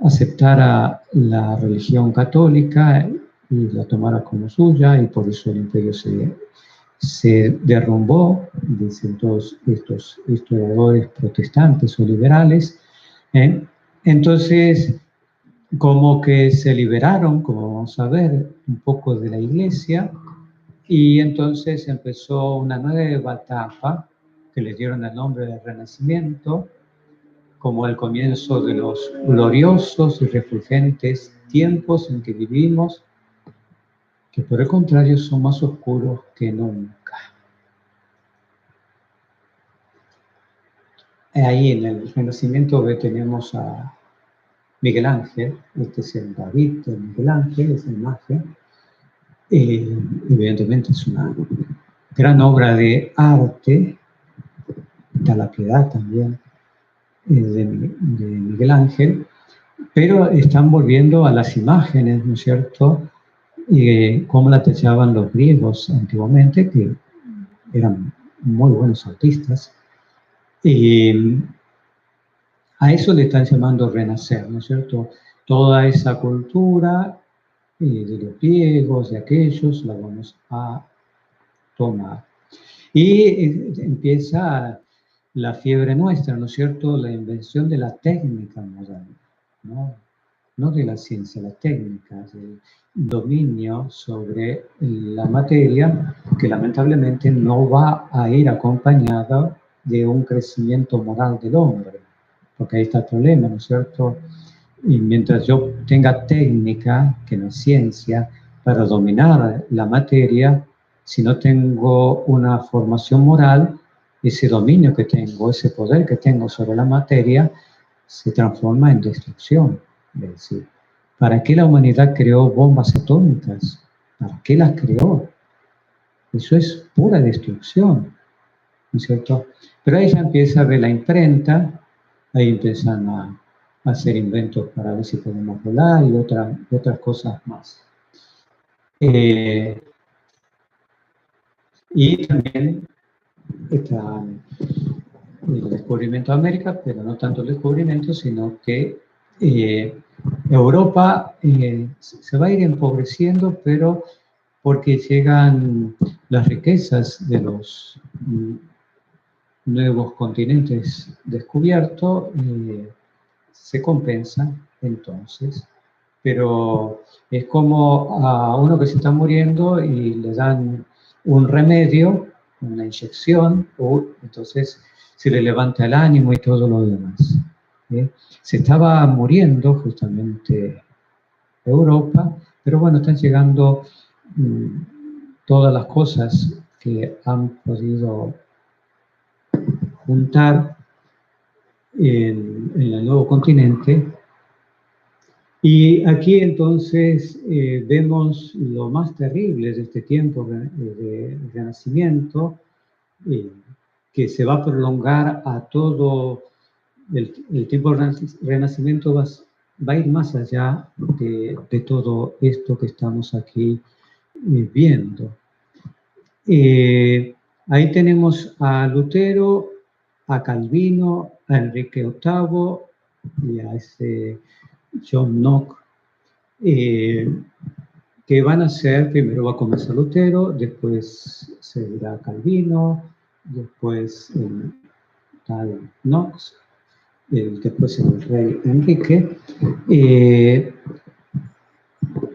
aceptara la religión católica y la tomara como suya, y por eso el imperio se derrumbó, dicen todos estos historiadores protestantes o liberales. Entonces, como que se liberaron, como vamos a ver, un poco de la iglesia, y entonces empezó una nueva etapa que le dieron el nombre de Renacimiento, como el comienzo de los gloriosos y refulgentes tiempos en que vivimos, que por el contrario son más oscuros que nunca. Ahí en el Renacimiento tenemos a Miguel Ángel, este es el David de Miguel Ángel, es la imagen. Evidentemente es una gran obra de arte, de la piedad también, de Miguel Ángel, pero están volviendo a las imágenes, ¿no es cierto?, como la tallaban los griegos antiguamente, que eran muy buenos artistas. A eso le están llamando renacer, ¿no es cierto? Toda esa cultura de los griegos, de aquellos, la vamos a tomar. Y empieza la fiebre nuestra, ¿no es cierto? La invención de la técnica moderna, ¿no? No de la ciencia, la técnica, el dominio sobre la materia, que lamentablemente no va a ir acompañada de un crecimiento moral del hombre, porque ahí está el problema, ¿no es cierto? Y mientras yo tenga técnica, que no es ciencia, para dominar la materia, si no tengo una formación moral, ese dominio que tengo, ese poder que tengo sobre la materia, se transforma en destrucción. Es decir, ¿para qué la humanidad creó bombas atómicas? ¿Para qué las creó? Eso es pura destrucción. ¿no es cierto? Pero ahí ya empieza a ver la imprenta, ahí empiezan a hacer inventos para ver si podemos volar y otras cosas más. Y también está el descubrimiento de América, pero no tanto el descubrimiento, sino que Europa se va a ir empobreciendo, pero porque llegan las riquezas de los nuevos continentes descubiertos, se compensan entonces. Pero es como a uno que se está muriendo y le dan un remedio, una inyección, entonces se le levanta el ánimo y todo lo demás. Se estaba muriendo justamente Europa, pero bueno, están llegando todas las cosas que han podido juntar en el nuevo continente. Y aquí entonces vemos lo más terrible de este tiempo de Renacimiento, que se va a prolongar a todo el tiempo del Renacimiento, va a ir más allá de todo esto que estamos aquí viendo. Ahí tenemos a Lutero, a Calvino, a Enrique VIII y a ese John Knox, que van a ser, primero va a comenzar Lutero, después seguirá Calvino, después tal Knox, después el rey Enrique.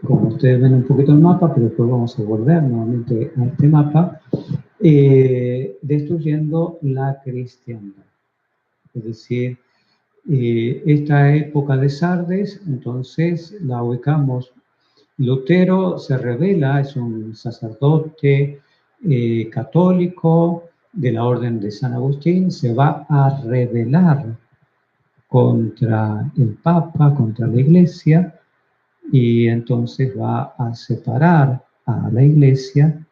Como ustedes ven un poquito el mapa, pero después vamos a volver nuevamente a este mapa, destruyendo la cristiandad. Es decir, esta época de Sardes, entonces la ubicamos. Lutero se revela, es un sacerdote católico de la Orden de San Agustín, se va a rebelar contra el Papa, contra la Iglesia, y entonces va a separar a la Iglesia,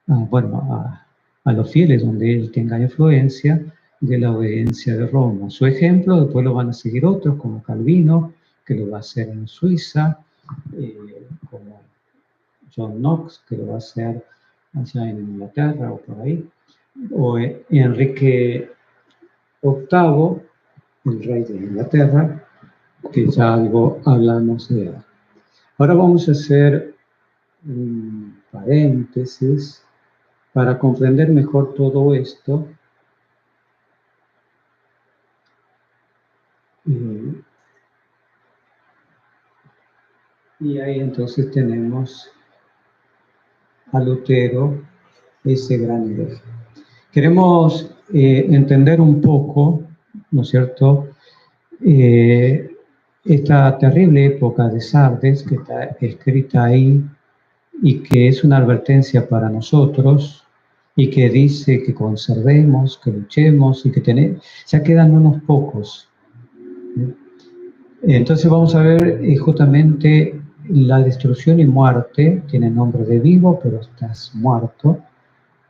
a los fieles donde él tenga influencia, de la obediencia de Roma. Su ejemplo, después lo van a seguir otros, como Calvino, que lo va a hacer en Suiza, como John Knox, que lo va a hacer allá en Inglaterra o por ahí, o Enrique VIII, el rey de Inglaterra, que ya algo hablamos de él. Ahora vamos a hacer un paréntesis para comprender mejor todo esto. Y ahí entonces tenemos a Lutero, ese gran hereje. Queremos entender un poco, ¿no es cierto?, esta terrible época de Sardes que está escrita ahí y que es una advertencia para nosotros y que dice que conservemos, que luchemos y que ya quedan unos pocos. Entonces vamos a ver justamente la destrucción y muerte, tiene nombre de vivo, pero estás muerto,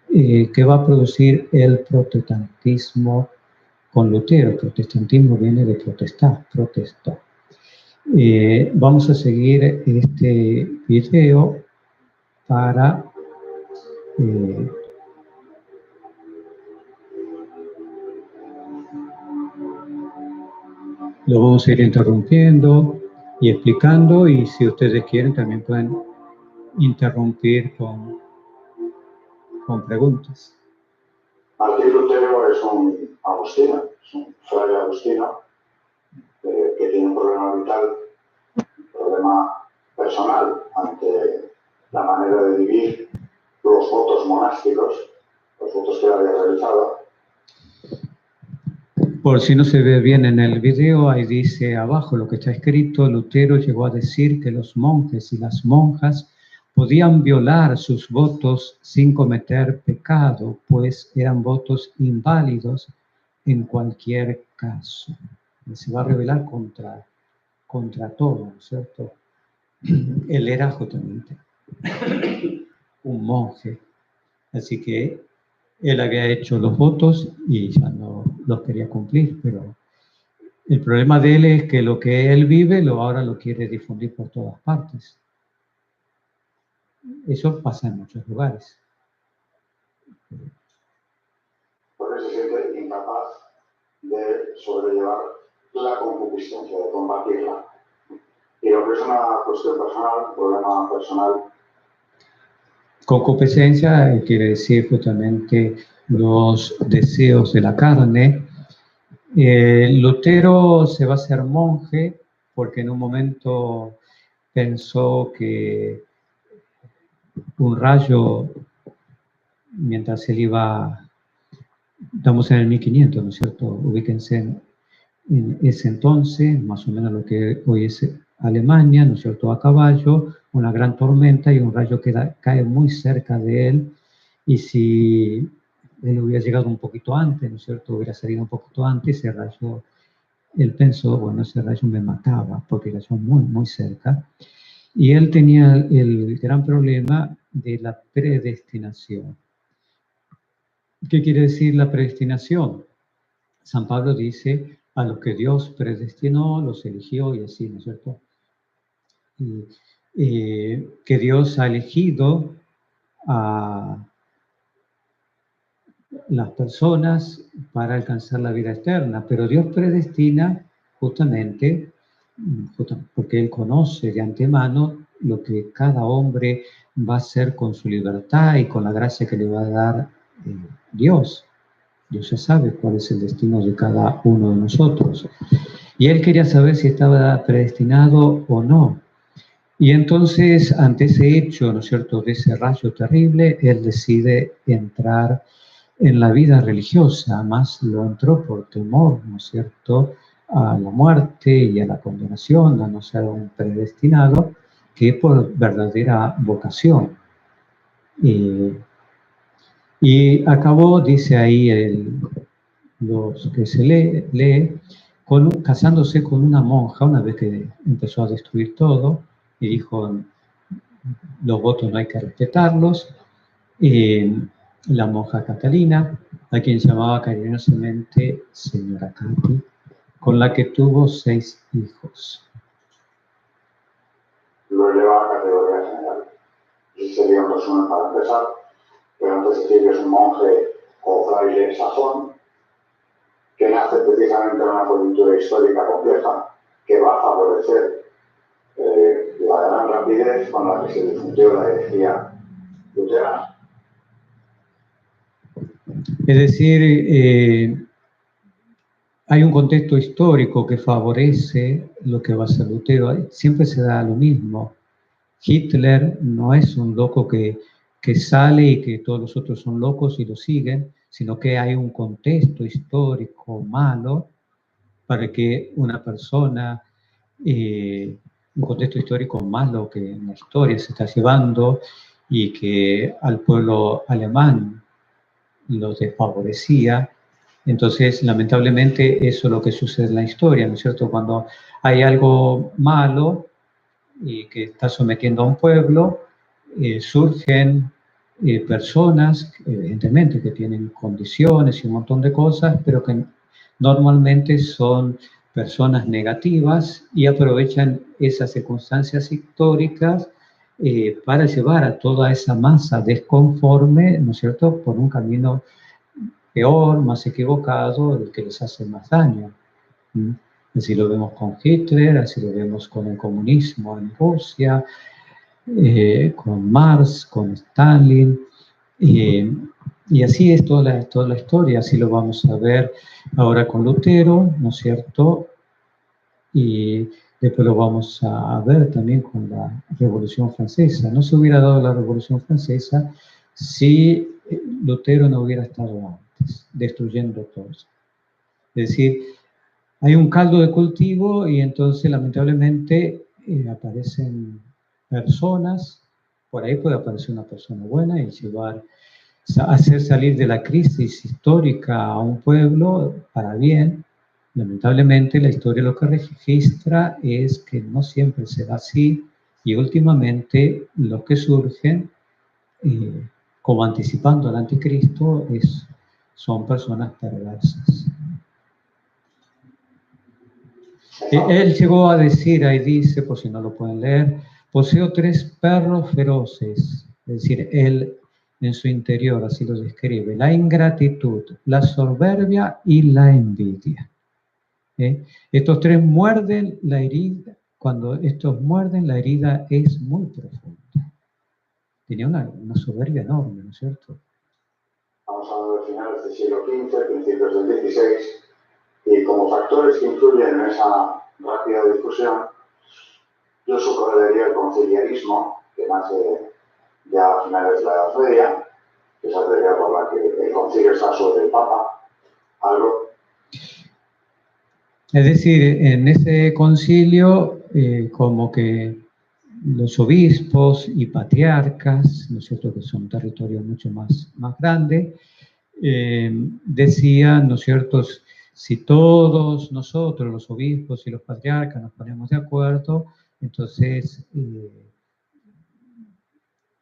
que va a producir el protestantismo con Lutero. El protestantismo viene de protestar, protesta. Vamos a seguir este video para lo vamos a ir interrumpiendo y explicando, y si ustedes quieren también pueden interrumpir con preguntas. Martín Lutero es un agustino, es un fraile agustino que tiene un problema vital, un problema personal ante la manera de vivir los votos monásticos, los votos que él había realizado. Por si no se ve bien en el video, ahí dice abajo lo que está escrito: Lutero llegó a decir que los monjes y las monjas podían violar sus votos sin cometer pecado, pues eran votos inválidos en cualquier caso. Y se va a rebelar contra todo, ¿no es cierto? Él era justamente un monje, así que Él había hecho los votos y ya no los quería cumplir, pero el problema de él es que lo que él vive ahora lo quiere difundir por todas partes. Eso pasa en muchos lugares. Porque se siente incapaz de sobrellevar la concupiscencia, de combatirla. Y lo que es una cuestión personal, un problema personal. Concupiscencia quiere decir justamente los deseos de la carne. Lutero se va a hacer monje porque en un momento pensó que un rayo, mientras él iba, estamos en el 1500, ¿no es cierto? Ubíquense en ese entonces, más o menos lo que hoy es Alemania, ¿no es cierto?, a caballo, una gran tormenta y un rayo que cae muy cerca de él, y si él hubiera llegado un poquito antes, ¿no es cierto?, hubiera salido un poquito antes, ese rayo, él pensó, bueno, ese rayo me mataba, porque cayó muy, muy cerca, y él tenía el gran problema de la predestinación. ¿Qué quiere decir la predestinación? San Pablo dice, a los que Dios predestinó, los eligió y así, ¿no es cierto? Que Dios ha elegido a las personas para alcanzar la vida eterna, pero Dios predestina justamente porque Él conoce de antemano lo que cada hombre va a hacer con su libertad y con la gracia que le va a dar Dios. Dios ya sabe cuál es el destino de cada uno de nosotros. Y Él quería saber si estaba predestinado o no. Y entonces, ante ese hecho, ¿no es cierto?, de ese rayo terrible, Él decide entrar en la vida religiosa, más lo entró por temor, ¿no es cierto?, a la muerte y a la condenación, a no ser un predestinado, que por verdadera vocación. Y acabó, dice ahí los que se lee casándose con una monja, una vez que empezó a destruir todo, y dijo, los votos no hay que respetarlos. La monja Catalina, a quien llamaba cariñosamente señora Cati, con la que tuvo 6 hijos. Lo eleva a categoría general. Ese sería un resumen para empezar, pero antes de decir que es un monje o fraile sajón, que nace precisamente en una coyuntura histórica compleja, que va a favorecer la gran rapidez con la que se difundió la herejía luterana. Es decir, hay un contexto histórico que favorece lo que va a ser Lutero. Siempre se da lo mismo. Hitler no es un loco que sale y que todos los otros son locos y lo siguen, sino que hay un contexto histórico malo para que una persona, un contexto histórico malo que en la historia se está llevando y que al pueblo alemán lo desfavorecía. Entonces, lamentablemente, eso es lo que sucede en la historia, ¿no es cierto? Cuando hay algo malo y que está sometiendo a un pueblo, surgen personas, evidentemente, que tienen condiciones y un montón de cosas, pero que normalmente son personas negativas y aprovechan esas circunstancias históricas para llevar a toda esa masa desconforme, ¿no es cierto?, por un camino peor, más equivocado, el que les hace más daño. Así lo vemos con Hitler, así lo vemos con el comunismo en Rusia, con Marx, con Stalin, y así es toda la historia, así lo vamos a ver ahora con Lutero, ¿no es cierto? Y después lo vamos a ver también con la Revolución Francesa. No se hubiera dado la Revolución Francesa si Lutero no hubiera estado antes, destruyendo todo. Es decir, hay un caldo de cultivo y entonces lamentablemente aparecen personas, por ahí puede aparecer una persona buena y hacer salir de la crisis histórica a un pueblo para bien. Lamentablemente la historia lo que registra es que no siempre se da así y últimamente los que surgen como anticipando al anticristo, son personas perversas. Él llegó a decir, ahí dice, por si no lo pueden leer, poseo 3 perros feroces, es decir, él en su interior así lo describe, la ingratitud, la soberbia y la envidia. Estos 3 muerden la herida, cuando estos muerden la herida es muy profunda. Tenía una soberbia enorme, ¿no es cierto? Estamos hablando de finales del siglo XV, principios del XVI, y como factores que influyen en esa rápida difusión, yo subrayaría el conciliarismo, que nace ya a finales de la Edad Media, que es la teoría por la que el concilio está sobre el Papa, algo. Es decir, en ese concilio, como que los obispos y patriarcas, ¿no es cierto?, que son territorios mucho más grandes, decían, ¿no es cierto?, si todos nosotros, los obispos y los patriarcas, nos ponemos de acuerdo, entonces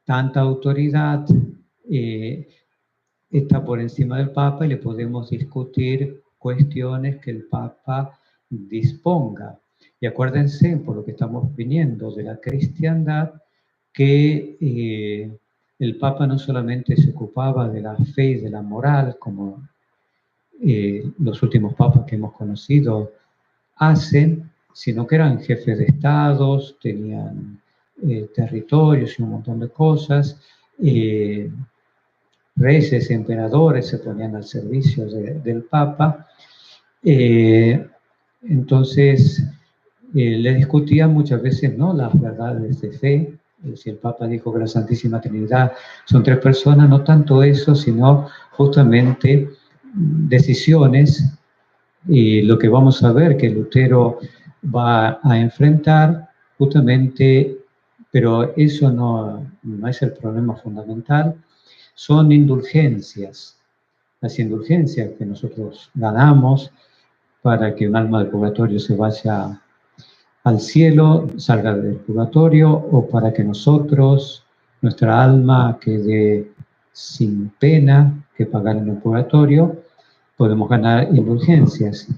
tanta autoridad está por encima del Papa y le podemos discutir cuestiones que el Papa disponga. Y acuérdense, por lo que estamos viniendo de la cristiandad, que el Papa no solamente se ocupaba de la fe y de la moral, como los últimos papas que hemos conocido hacen, sino que eran jefes de estados, tenían territorios y un montón de cosas, reyes, emperadores se ponían al servicio del Papa. Entonces, le discutían muchas veces, ¿no?, las verdades de fe. Si el Papa dijo que la Santísima Trinidad son 3 personas, no tanto eso, sino justamente decisiones, y lo que vamos a ver que Lutero va a enfrentar justamente, pero eso no es el problema fundamental, son indulgencias. Las indulgencias que nosotros ganamos para que un alma del purgatorio se vaya al cielo, salga del purgatorio, o para que nosotros, nuestra alma quede sin pena que pagar en el purgatorio, podemos ganar indulgencias.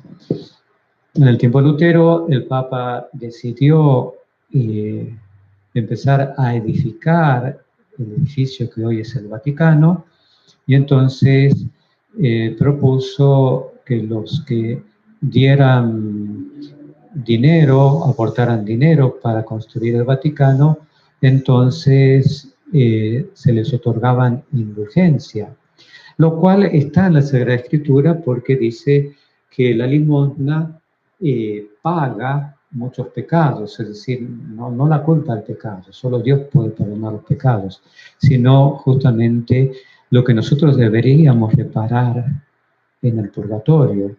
En el tiempo de Lutero, el Papa decidió empezar a edificar el edificio que hoy es el Vaticano, y entonces propuso que los que dieran dinero, aportaran dinero para construir el Vaticano, entonces se les otorgaban indulgencia, lo cual está en la Sagrada Escritura porque dice que la limosna paga muchos pecados, es decir, no la culpa del pecado, solo Dios puede perdonar los pecados, sino justamente lo que nosotros deberíamos reparar en el purgatorio.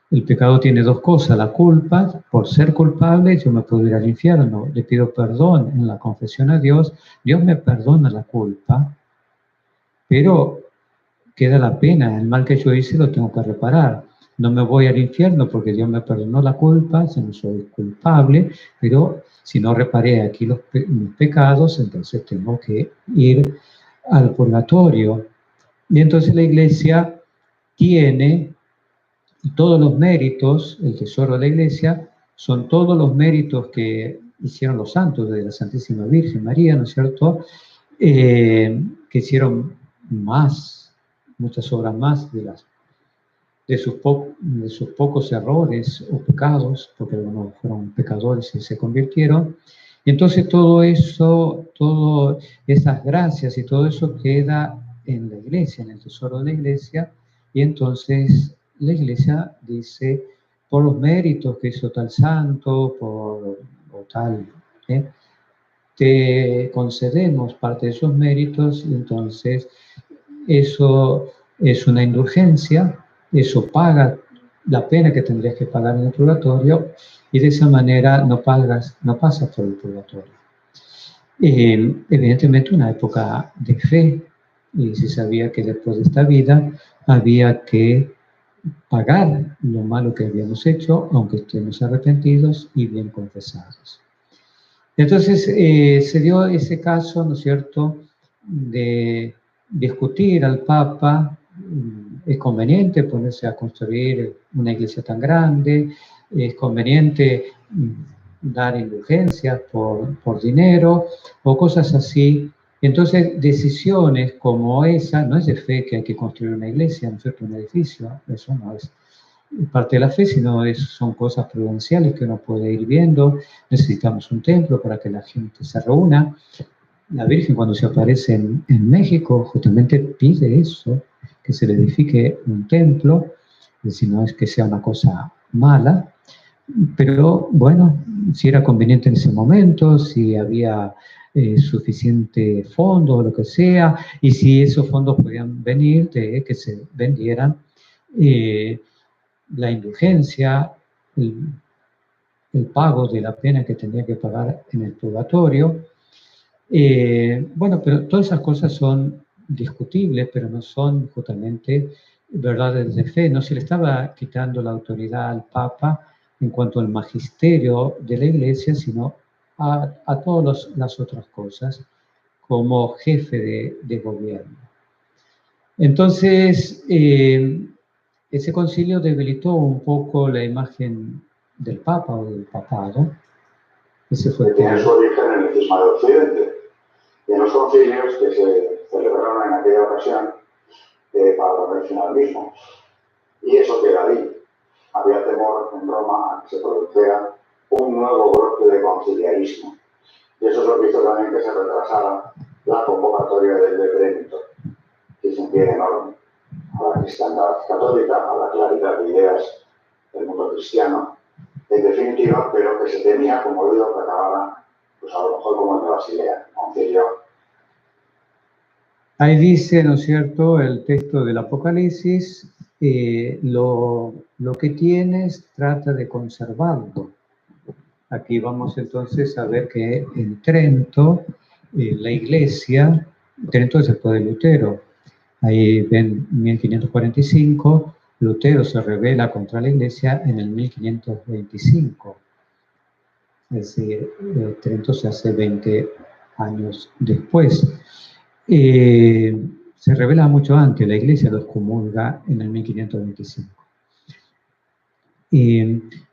El pecado tiene 2 cosas, la culpa, por ser culpable yo me puedo ir al infierno, le pido perdón en la confesión a Dios, Dios me perdona la culpa, pero queda la pena, el mal que yo hice lo tengo que reparar. No me voy al infierno porque Dios me perdonó la culpa, si no soy culpable, pero si no reparé aquí mis pecados, entonces tengo que ir al purgatorio. Y entonces la Iglesia tiene todos los méritos, el tesoro de la Iglesia, son todos los méritos que hicieron los santos de la Santísima Virgen María, ¿no es cierto?, que hicieron muchas obras más de sus pocos errores o pecados, porque algunos fueron pecadores y se convirtieron. Y entonces todo eso, todas esas gracias y todo eso queda en la Iglesia, en el tesoro de la Iglesia, y entonces la Iglesia dice, por los méritos que hizo tal santo, o tal, te concedemos parte de esos méritos, y entonces eso es una indulgencia, eso paga la pena que tendrías que pagar en el purgatorio, y de esa manera no pasas por el purgatorio. Evidentemente una época de fe, y se sabía que después de esta vida había que pagar lo malo que habíamos hecho, aunque estemos arrepentidos y bien confesados. Entonces se dio ese caso, ¿no es cierto?, de discutir al Papa, es conveniente ponerse a construir una iglesia tan grande, es conveniente dar indulgencias por dinero o cosas así. Entonces, decisiones como esa, no es de fe que hay que construir una iglesia, ¿no es cierto?, un edificio, eso no es parte de la fe, sino son cosas prudenciales que uno puede ir viendo. Necesitamos un templo para que la gente se reúna. La Virgen, cuando se aparece en México, justamente pide eso, que se le edifique un templo, es decir, no es que sea una cosa mala, pero bueno, si era conveniente en ese momento, si había suficiente fondo o lo que sea, y si esos fondos podían venir de que se vendieran la indulgencia, el pago de la pena que tenía que pagar en el purgatorio. Bueno, pero todas esas cosas son discutibles, pero no son justamente verdades de fe. No se le estaba quitando la autoridad al Papa en cuanto al magisterio de la Iglesia, sino a todas las otras cosas como jefe de gobierno. Entonces, ese concilio debilitó un poco la imagen del Papa o del papado. Ese fue tiene su origen en el cisma de Occidente. Y en los concilios que se celebraron en aquella ocasión para poner fin al mismo. Y eso queda ahí. Había temor en Roma a que se produjera un nuevo brote de conciliarismo. Y eso es lo que hizo también que se retrasara la convocatoria del decreto, que es un bien enorme a la cristiandad católica, a la claridad de ideas del mundo cristiano, en definitiva, pero que se temía, como digo, que acabara, pues a lo mejor como el de Basilea, concilio. Ahí dice, ¿no es cierto?, el texto del Apocalipsis, lo que tienes, trata de conservarlo. Aquí vamos entonces a ver que en Trento, la iglesia, Trento es después de Lutero, ahí ven 1545, Lutero se rebela contra la iglesia en el 1525. Es decir, Trento se hace 20 años después. Se revela mucho antes, la iglesia lo excomulga en el 1525.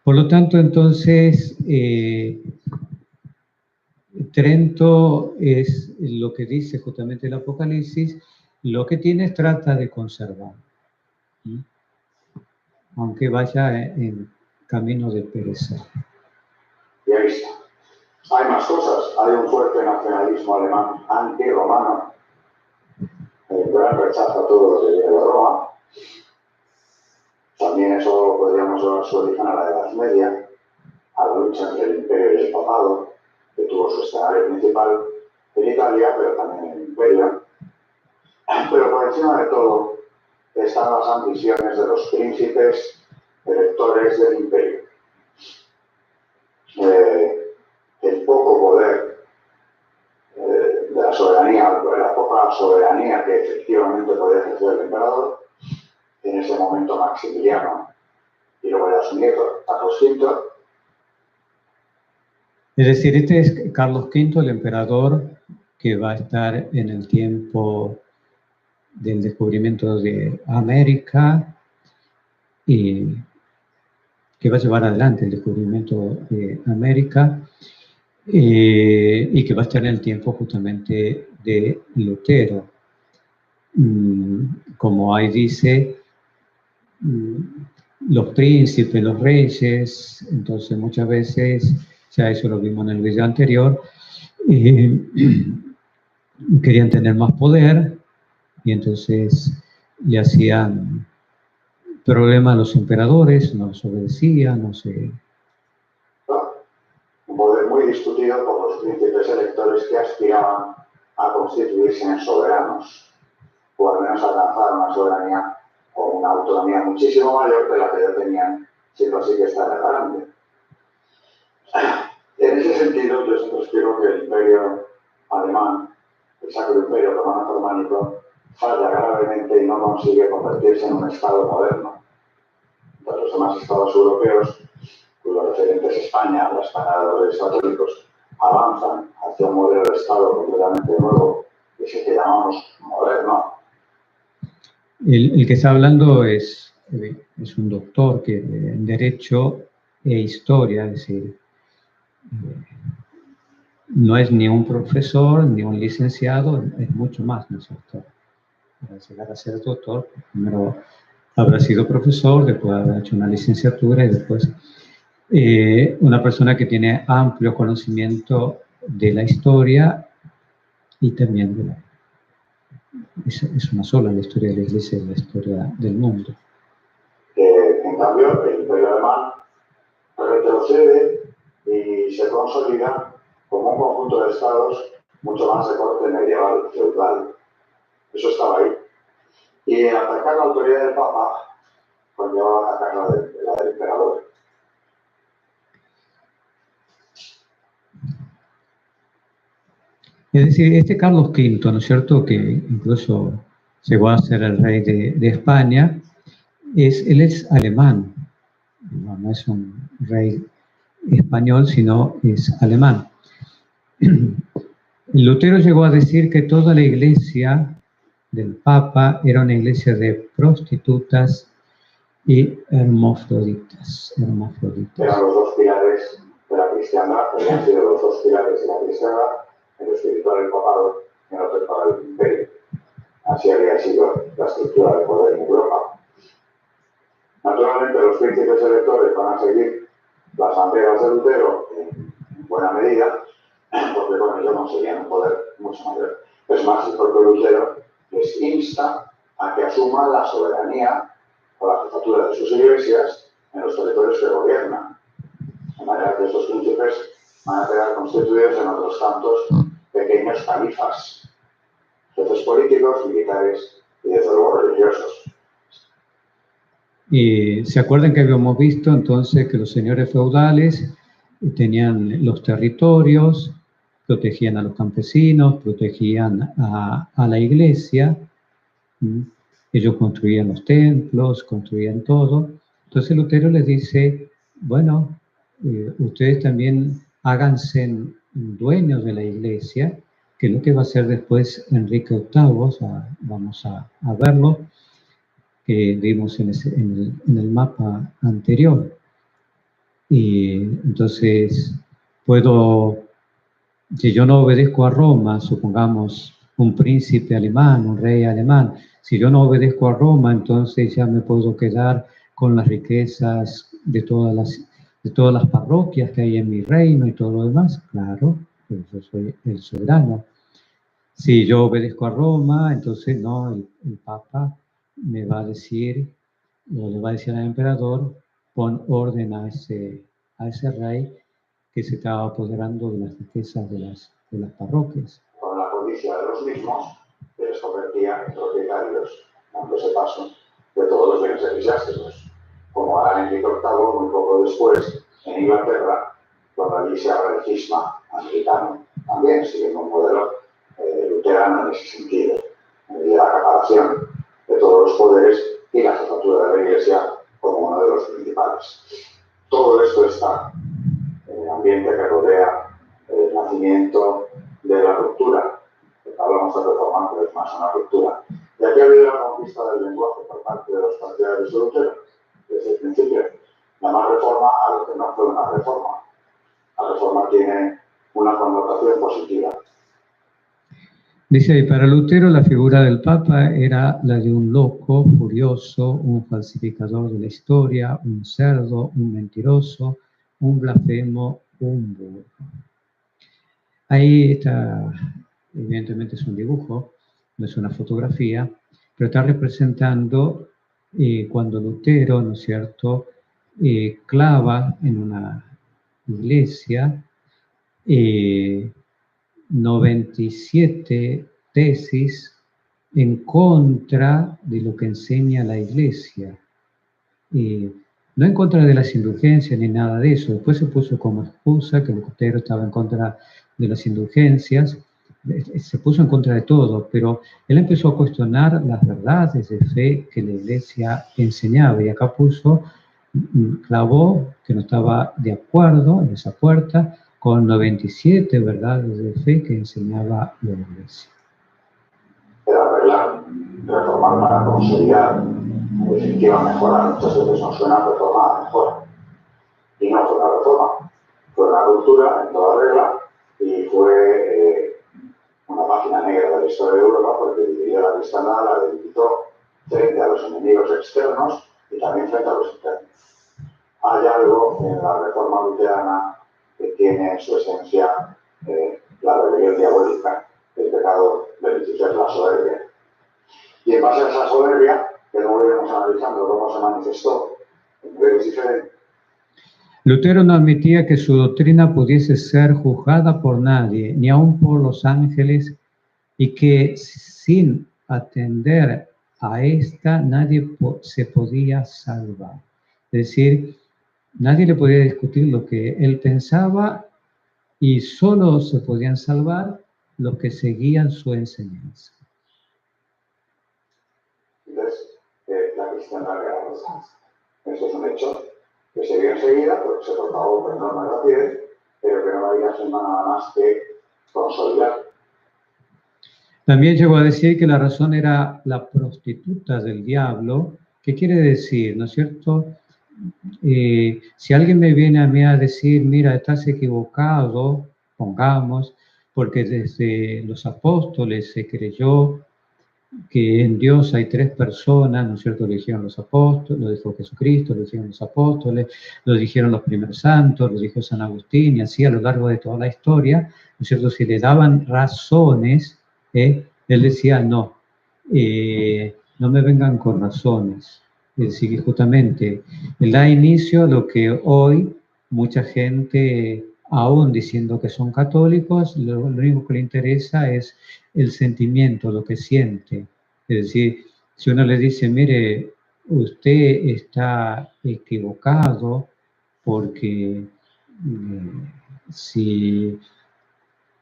Por lo tanto, entonces, Trento es lo que dice justamente el Apocalipsis, lo que tienes trata de conservar, aunque vaya en camino de perecer. Y ahí está. Hay más cosas. Hay un fuerte nacionalismo alemán anti-romano, el gran rechazo a todo lo que viene de Roma. También eso podríamos llevar su origen a la Edad Media, a la lucha entre el imperio y el papado, que tuvo su escenario principal en Italia, pero también en el imperio. Pero por encima de todo están las ambiciones de los príncipes electores del imperio. El poco poder de la soberanía, la poca soberanía que efectivamente podía ejercer el emperador, en ese momento Maximiliano, y luego ya su nieto, Carlos V. Es decir, este es Carlos V, el emperador que va a estar en el tiempo del descubrimiento de América y que va a llevar adelante el descubrimiento de América y que va a estar en el tiempo justamente de Lutero. Como ahí dice, los príncipes, los reyes, entonces muchas veces, ya eso lo vimos en el video anterior, querían tener más poder y entonces le hacían problema a los emperadores, no les obedecían, no sé. Un poder muy discutido por los príncipes electores que aspiraban a constituirse en soberanos, o al menos alcanzar una soberanía o una autonomía muchísimo mayor de la que ya tenían, siendo así que está grande. En ese sentido, yo siempre explico que el imperio alemán, el Sacro Imperio Romano-Germánico, falla gravemente y no consigue convertirse en un Estado moderno. Entonces, los demás Estados europeos, cuyos referentes España, la España de los Reyes Católicos, avanzan hacia un modelo de Estado completamente nuevo, que es el que llamamos moderno, El que está hablando es un doctor que en Derecho e Historia, es decir, no es ni un profesor ni un licenciado, es mucho más, ¿no es cierto? Para llegar a ser doctor, primero habrá sido profesor, después habrá hecho una licenciatura y después una persona que tiene amplio conocimiento de la historia y también de es una sola la historia de la Iglesia y la historia del mundo. En cambio, el Imperio Alemán retrocede y se consolida como un conjunto de estados mucho más de corte medieval, feudal. Eso estaba ahí. Y atacar la autoridad del Papa conlleva atacar la del emperador. Es decir, este Carlos V, ¿no es cierto?, que incluso llegó a ser el rey de España, él es alemán, no es un rey español, sino es alemán. Lutero llegó a decir que toda la iglesia del Papa era una iglesia de prostitutas y hermafroditas. Eran los dos pilares de la cristiandad, habían sido los dos pilares de la cristiandad, en lo espiritual del papado y en lo temporal del imperio. Así había sido la estructura de poder en Europa. Naturalmente, los príncipes electores van a seguir las banderas de Lutero en buena medida, porque con ello conseguían un poder mucho mayor. Es más, el propio Lutero les insta a que asuman la soberanía o la jefatura de sus iglesias en los territorios que gobiernan. De manera que estos príncipes van a quedar constituidos en otros tantos pequeños califas, jefes políticos, militares y desde luego religiosos. Y se acuerdan que habíamos visto entonces que los señores feudales tenían los territorios, protegían a los campesinos, protegían a la iglesia, ellos construían los templos, construían todo. Entonces Lutero les dice, bueno, ustedes también háganse dueños de la iglesia, que es lo que va a hacer después Enrique VIII, vamos a verlo, que vimos en el mapa anterior. Y entonces si yo no obedezco a Roma, supongamos un príncipe alemán, un rey alemán, si yo no obedezco a Roma, entonces ya me puedo quedar con las riquezas de todas las parroquias que hay en mi reino y todo lo demás. Claro, pues yo soy el soberano. Si yo obedezco a Roma, entonces no, el Papa me va a decir, o le va a decir al emperador, pon orden a ese rey que se estaba apoderando de las riquezas de las parroquias. Con la codicia de los mismos, que les convertía en propietarios, dándose paso de todos los bienes eclesiásticos. Como hará Enrique VIII muy poco después en Inglaterra, cuando allí se abra el cisma anglicano, también siguiendo un modelo luterano en ese sentido, de la acaparación de todos los poderes y la jefatura de la Iglesia como uno de los principales. Todo esto está en el ambiente que rodea el nacimiento de la ruptura. Hablamos de reforma, pero es más una ruptura. Y aquí ha habido la conquista del lenguaje por parte de los partidarios de Lutero, desde el principio. Llamar reforma a lo que no fue una reforma. La reforma tiene una connotación positiva. Dice, y para Lutero la figura del Papa era la de un loco, furioso, un falsificador de la historia, un cerdo, un mentiroso, un blasfemo, un burro. Ahí está, evidentemente es un dibujo, no es una fotografía, pero está representando cuando Lutero, ¿no es cierto?, clava en una iglesia 97 tesis en contra de lo que enseña la iglesia. No en contra de las indulgencias ni nada de eso. Después se puso como excusa que Lutero estaba en contra de las indulgencias. Se puso en contra de todo, pero él empezó a cuestionar las verdades de fe que la iglesia enseñaba. Y acá clavó que no estaba de acuerdo en esa puerta con 97 verdades de fe que enseñaba la iglesia. Era arreglar reformar para consolidar, en definitiva mejorar. Muchas veces nos suena reforma a mejora. Y no fue una reforma, fue una ruptura en toda regla y fue una página negra de la historia de Europa porque dividió la cristiandad, la debilitó frente a los enemigos externos y también frente a los internos. Hay algo en la reforma luterana que tiene en su esencia la rebelión diabólica, el pecado de Lucifer, la soberbia. Y en base a esa soberbia, que luego iremos analizando cómo se manifestó en niveles diferentes, Lutero no admitía que su doctrina pudiese ser juzgada por nadie, ni aun por los ángeles, y que sin atender a esta nadie se podía salvar. Es decir, nadie le podía discutir lo que él pensaba y solo se podían salvar los que seguían su enseñanza. Entonces, la cristiandad era esa. Eso es un hecho que se vio enseguida, porque se propagó con enorme rapidez, pero que no había nada más que consolidar. También llegó a decir que la razón era la prostituta del diablo. ¿Qué quiere decir? ¿No es cierto? Si alguien me viene a mí a decir, mira, estás equivocado, pongamos, porque desde los apóstoles se creyó que en Dios hay tres personas, ¿no es cierto? Lo dijeron los apóstoles, lo dijo Jesucristo, lo dijeron los apóstoles, lo dijeron los primeros santos, lo dijo San Agustín, y así a lo largo de toda la historia, ¿no es cierto? Si le daban razones, él decía, no me vengan con razones. Es decir, que justamente él da inicio a lo que hoy mucha gente, aún diciendo que son católicos, lo único que le interesa es el sentimiento, lo que siente. Es decir, si uno le dice, mire, usted está equivocado porque si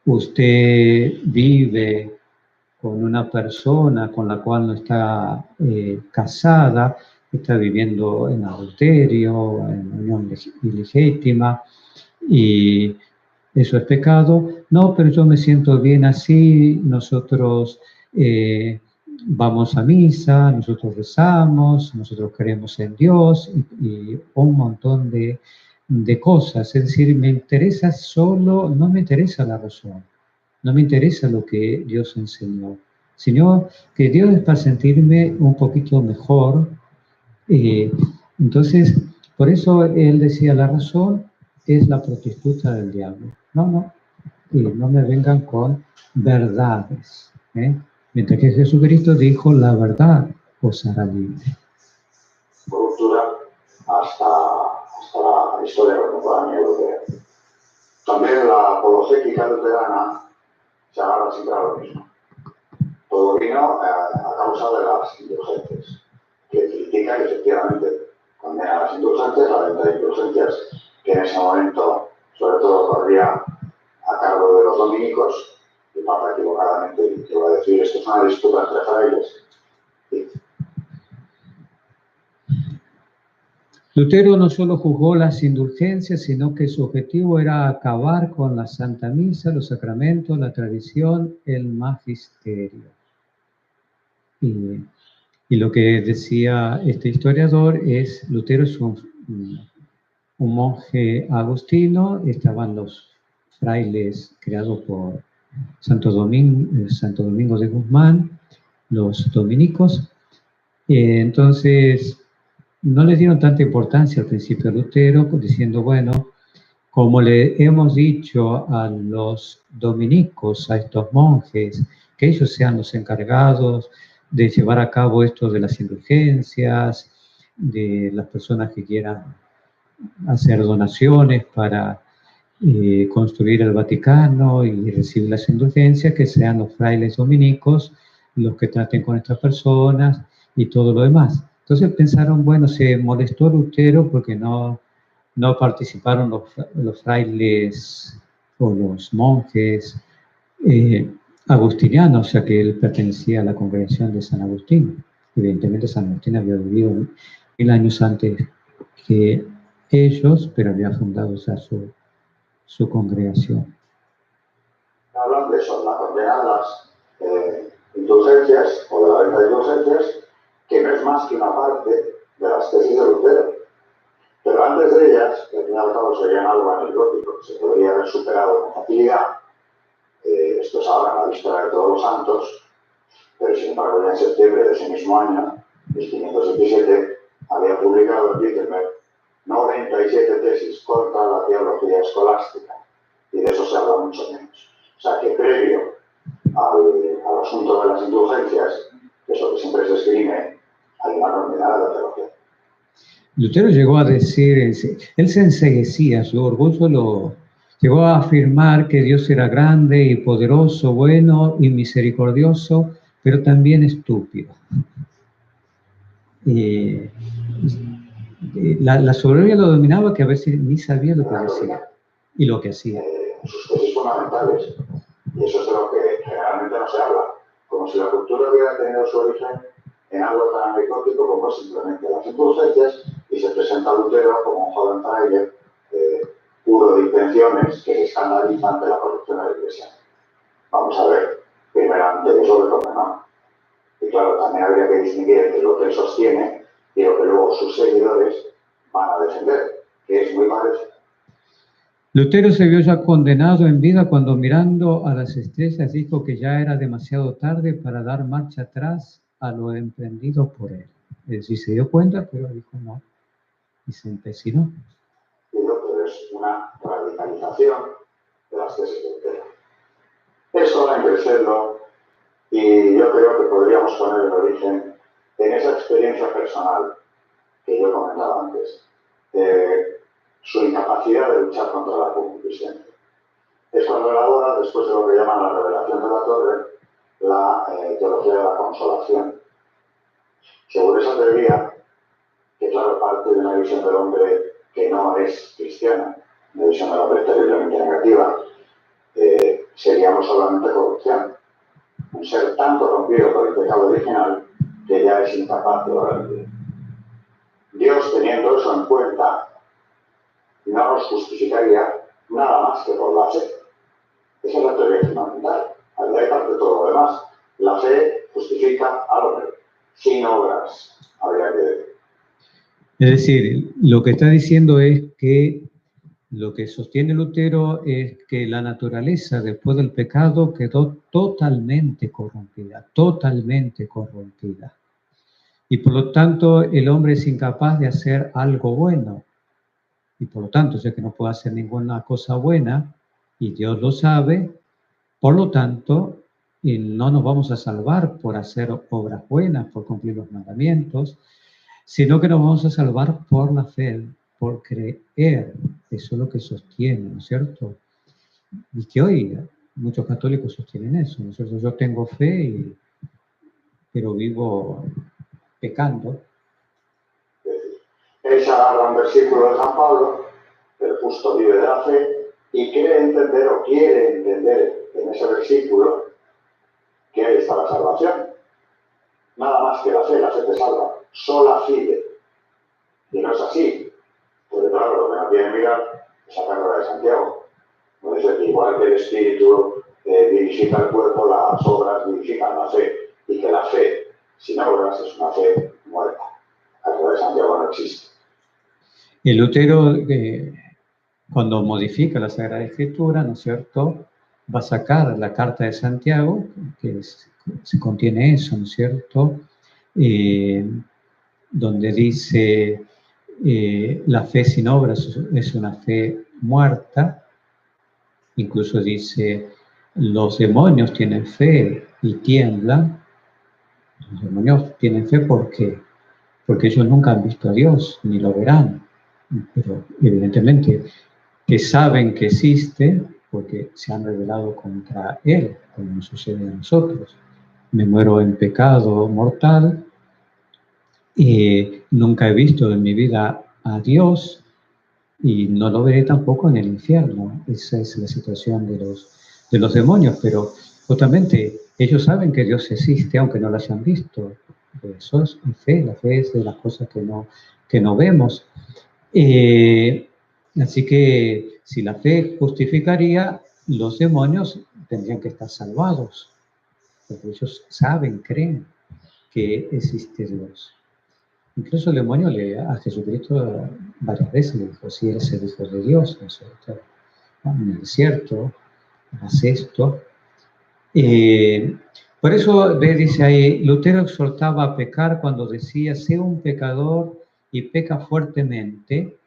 usted vive con una persona con la cual no está casada, está viviendo en adulterio, en unión ilegítima, y eso es pecado. No, pero yo me siento bien así, nosotros vamos a misa, nosotros rezamos, nosotros creemos en Dios y un montón de cosas. Es decir, me interesa solo, no me interesa la razón, no me interesa lo que Dios enseñó, sino que Dios es para sentirme un poquito mejor. Entonces, por eso él decía, la razón es la prostituta del diablo. No me vengan con verdades. Mientras que Jesucristo dijo, la verdad os hará libre. Ruptura hasta la historia contemporánea europea. También la apologética luterana se agarra siempre a lo mismo. Todo vino a causa de las indulgencias, que critica y efectivamente condena las indulgencias, la venta de indulgencias, que en ese momento, sobre todo, corría a cargo de los dominicos, y pasa equivocadamente, y te voy a decir, esto es una disputa entre frailes. Lutero no solo juzgó las indulgencias, sino que su objetivo era acabar con la Santa Misa, los sacramentos, la tradición, el magisterio. Y lo que decía este historiador es, Lutero es un monje agustino, estaban los frailes creados por Santo Domingo de Guzmán, los dominicos. Entonces, no le dieron tanta importancia al principio a Lutero, diciendo, bueno, como le hemos dicho a los dominicos, a estos monjes, que ellos sean los encargados de llevar a cabo esto de las indulgencias, de las personas que quieran hacer donaciones para construir el Vaticano y recibir las indulgencias, que sean los frailes dominicos los que traten con estas personas y todo lo demás. Entonces pensaron, bueno, se molestó Lutero porque no participaron los frailes o los monjes agustinianos, o sea que él pertenecía a la congregación de San Agustín. Evidentemente San Agustín había vivido 1000 años antes que ellos, pero había fundado ya su congregación. Hablan de eso, la condena indulgencias, o de la venta de indulgencias, que no es más que una parte de las tesis de Lutero. Pero antes de ellas, que al fin y al cabo serían algo anecdótico, que se podría haber superado con facilidad, esto es ahora a la víspera de Todos los Santos, pero sin embargo ya en septiembre de ese mismo año, 1527, había publicado en Wittenberg 97 tesis contra la teología escolástica, y de eso se habla mucho menos. O sea que previo al asunto de las indulgencias, que es lo que siempre se escribe, hay una enormidad de la teología. Lutero llegó a decir, él se enceguecía, su orgullo llegó a afirmar que Dios era grande y poderoso, bueno y misericordioso, pero también estúpido. La soberbia lo dominaba, que a veces ni sabía lo que decía y lo que hacía. Sus tesis fundamentales, y eso es de lo que generalmente no se habla, como si la cultura hubiera tenido su origen en algo tan anecdótico como simplemente las indulgencias, y se presenta Lutero como un joven fraile puro de intenciones que se escandaliza ante la corrupción de la Iglesia. Vamos a ver, primeramente, eso lo condenamos. Y claro, también habría que distinguir entre lo que él sostiene y lo que luego sus seguidores van a defender, que es muy parecido. Lutero se vio ya condenado en vida cuando, mirando a las estrellas, dijo que ya era demasiado tarde para dar marcha atrás a lo emprendido por él. Es decir, se dio cuenta, pero dijo no, y se empecinó. Pero es una radicalización de las tesis de Lutero. Esto va a crecerlo, y yo creo que podríamos poner el origen en esa experiencia personal que yo comentaba antes. Su incapacidad de luchar contra la concupiscencia. Es cuando elabora, después de lo que llaman la revelación de la torre, la teología de la consolación. Según esa teoría, que claro, parte de una visión del hombre que no es cristiana, una visión del hombre terriblemente negativa, seríamos solamente corrupción. Un ser tan corrompido por el pecado original que ya es incapaz de obrar bien. Dios, teniendo eso en cuenta, no nos justificaría nada más que por la fe. Esa es la teoría fundamental. Ahí hay parte de todo lo demás. La fe justifica al hombre, sin obras, habría que decir. Es decir, lo que está diciendo es que lo que sostiene Lutero es que la naturaleza después del pecado quedó totalmente corrompida. Y por lo tanto el hombre es incapaz de hacer algo bueno. Y por lo tanto, ya que no puede hacer ninguna cosa buena, y Dios lo sabe, por lo tanto, y no nos vamos a salvar por hacer obras buenas, por cumplir los mandamientos, sino que nos vamos a salvar por la fe, por creer. Eso es lo que sostiene, ¿no es cierto? Y que hoy muchos católicos sostienen eso, ¿no es cierto? Yo tengo fe, pero vivo pecando. Él se agarra un versículo de San Pablo, el justo vive de la fe, y quiere entender en ese versículo que ahí está la salvación. Nada más que la fe te salva. Sola fide. Y no es así. Porque claro, lo que no tiene mirar es la carrera de Santiago. No es decir, igual que el Espíritu vivifica el cuerpo, las obras vivifican la fe. Y que la fe, sin obras, es una fe muerta. La carrera de Santiago no existe. El Lutero, cuando modifica la Sagrada Escritura, ¿no es cierto?, va a sacar la Carta de Santiago, se contiene eso, ¿no es cierto?, donde dice la fe sin obras es una fe muerta. Incluso dice los demonios tienen fe y tiemblan. Los demonios tienen fe porque ellos nunca han visto a Dios ni lo verán, pero evidentemente que saben que existe porque se han rebelado contra Él, como nos sucede a nosotros. Me muero en pecado mortal, nunca he visto en mi vida a Dios y no lo veré tampoco en el infierno. Esa es la situación de los demonios, pero justamente ellos saben que Dios existe aunque no lo hayan visto. Eso es fe, la fe es de las cosas que no vemos. Así que si la fe justificaría, los demonios tendrían que estar salvados. porque ellos saben, creen que existe Dios. Incluso el demonio a Jesucristo varias veces le dijo, si eres el Hijo de Dios, ¿no es cierto? En el desierto, haz esto. Por eso, dice ahí, Lutero exhortaba a pecar cuando decía, sé un pecador y peca fuertemente,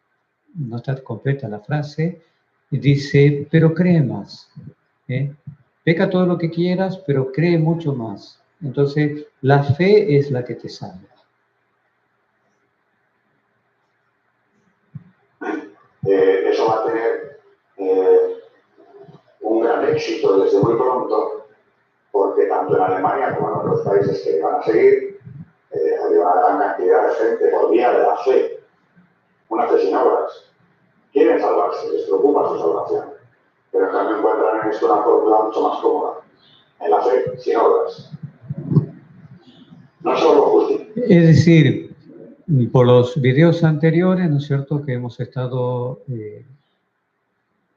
no está completa la frase, y dice, pero cree más. Peca todo lo que quieras, pero cree mucho más. Entonces, la fe es la que te salva. Eso va a tener un gran éxito desde muy pronto, porque tanto en Alemania como en otros países que van a seguir, hay una gran cantidad de gente por vía de la fe, una fe sin obras. Quieren salvarse, les preocupa su salvación, pero también encuentran en esto una fórmula mucho más cómoda, en la fe sin obras. No solo justicia. Es decir, por los videos anteriores, ¿no es cierto?, que hemos estado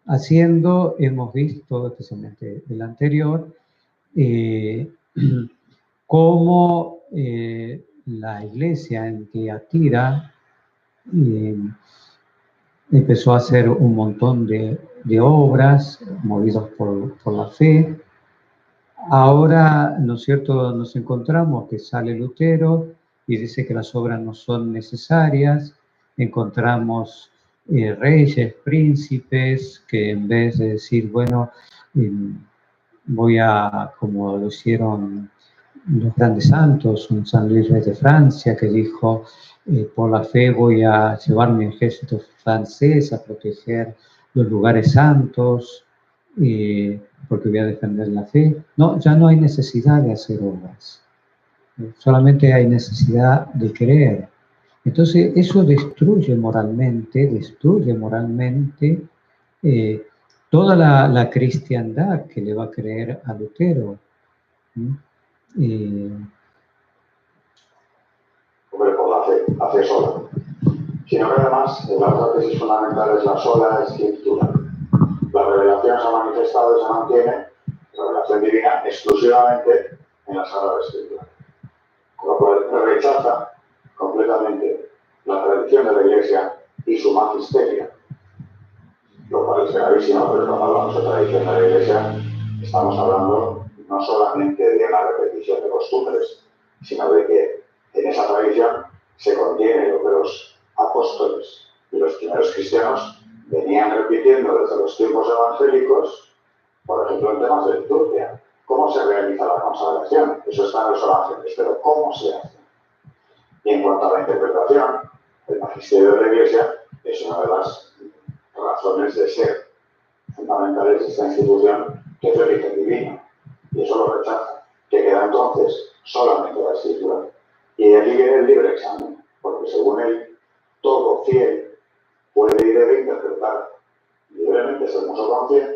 haciendo, hemos visto, especialmente el anterior, cómo la iglesia en Tiatira empezó a hacer un montón de obras movidas por la fe. Ahora, ¿no es cierto?, nos encontramos que sale Lutero y dice que las obras no son necesarias. Encontramos reyes, príncipes, que en vez de decir, bueno, voy a, como lo hicieron los grandes santos, un San Luis Rey de Francia, que dijo, por la fe voy a llevar mi ejército francés a proteger los lugares santos, porque voy a defender la fe. No, ya no hay necesidad de hacer obras, solamente hay necesidad de creer. Entonces, eso destruye moralmente toda la cristiandad que le va a creer a Lutero. Hombre, por la fe sola. Sino que además, la otra tesis fundamental es la sola escritura. La revelación se ha manifestado y se mantiene, la revelación divina, exclusivamente en la Sagrada Escritura. Con lo cual rechaza completamente la tradición de la Iglesia y su magisterio. Lo cual es gravísimo, pero cuando hablamos de tradición de la Iglesia, estamos hablando no solamente de una repetición de costumbres, sino de que en esa tradición se contiene lo que los apóstoles y los primeros cristianos venían repitiendo desde los tiempos evangélicos, por ejemplo, en temas de liturgia. ¿Cómo se realiza la consagración? Eso está en los evangelios, pero ¿cómo se hace? Y en cuanto a la interpretación, el magisterio de la Iglesia es una de las razones de ser fundamentales de esta institución, que es de origen divino. Y eso lo rechaza. Que queda entonces solamente la Escritura. Y de aquí viene el libre examen, porque según él, todo fiel puede y debe interpretar libremente según su conciencia.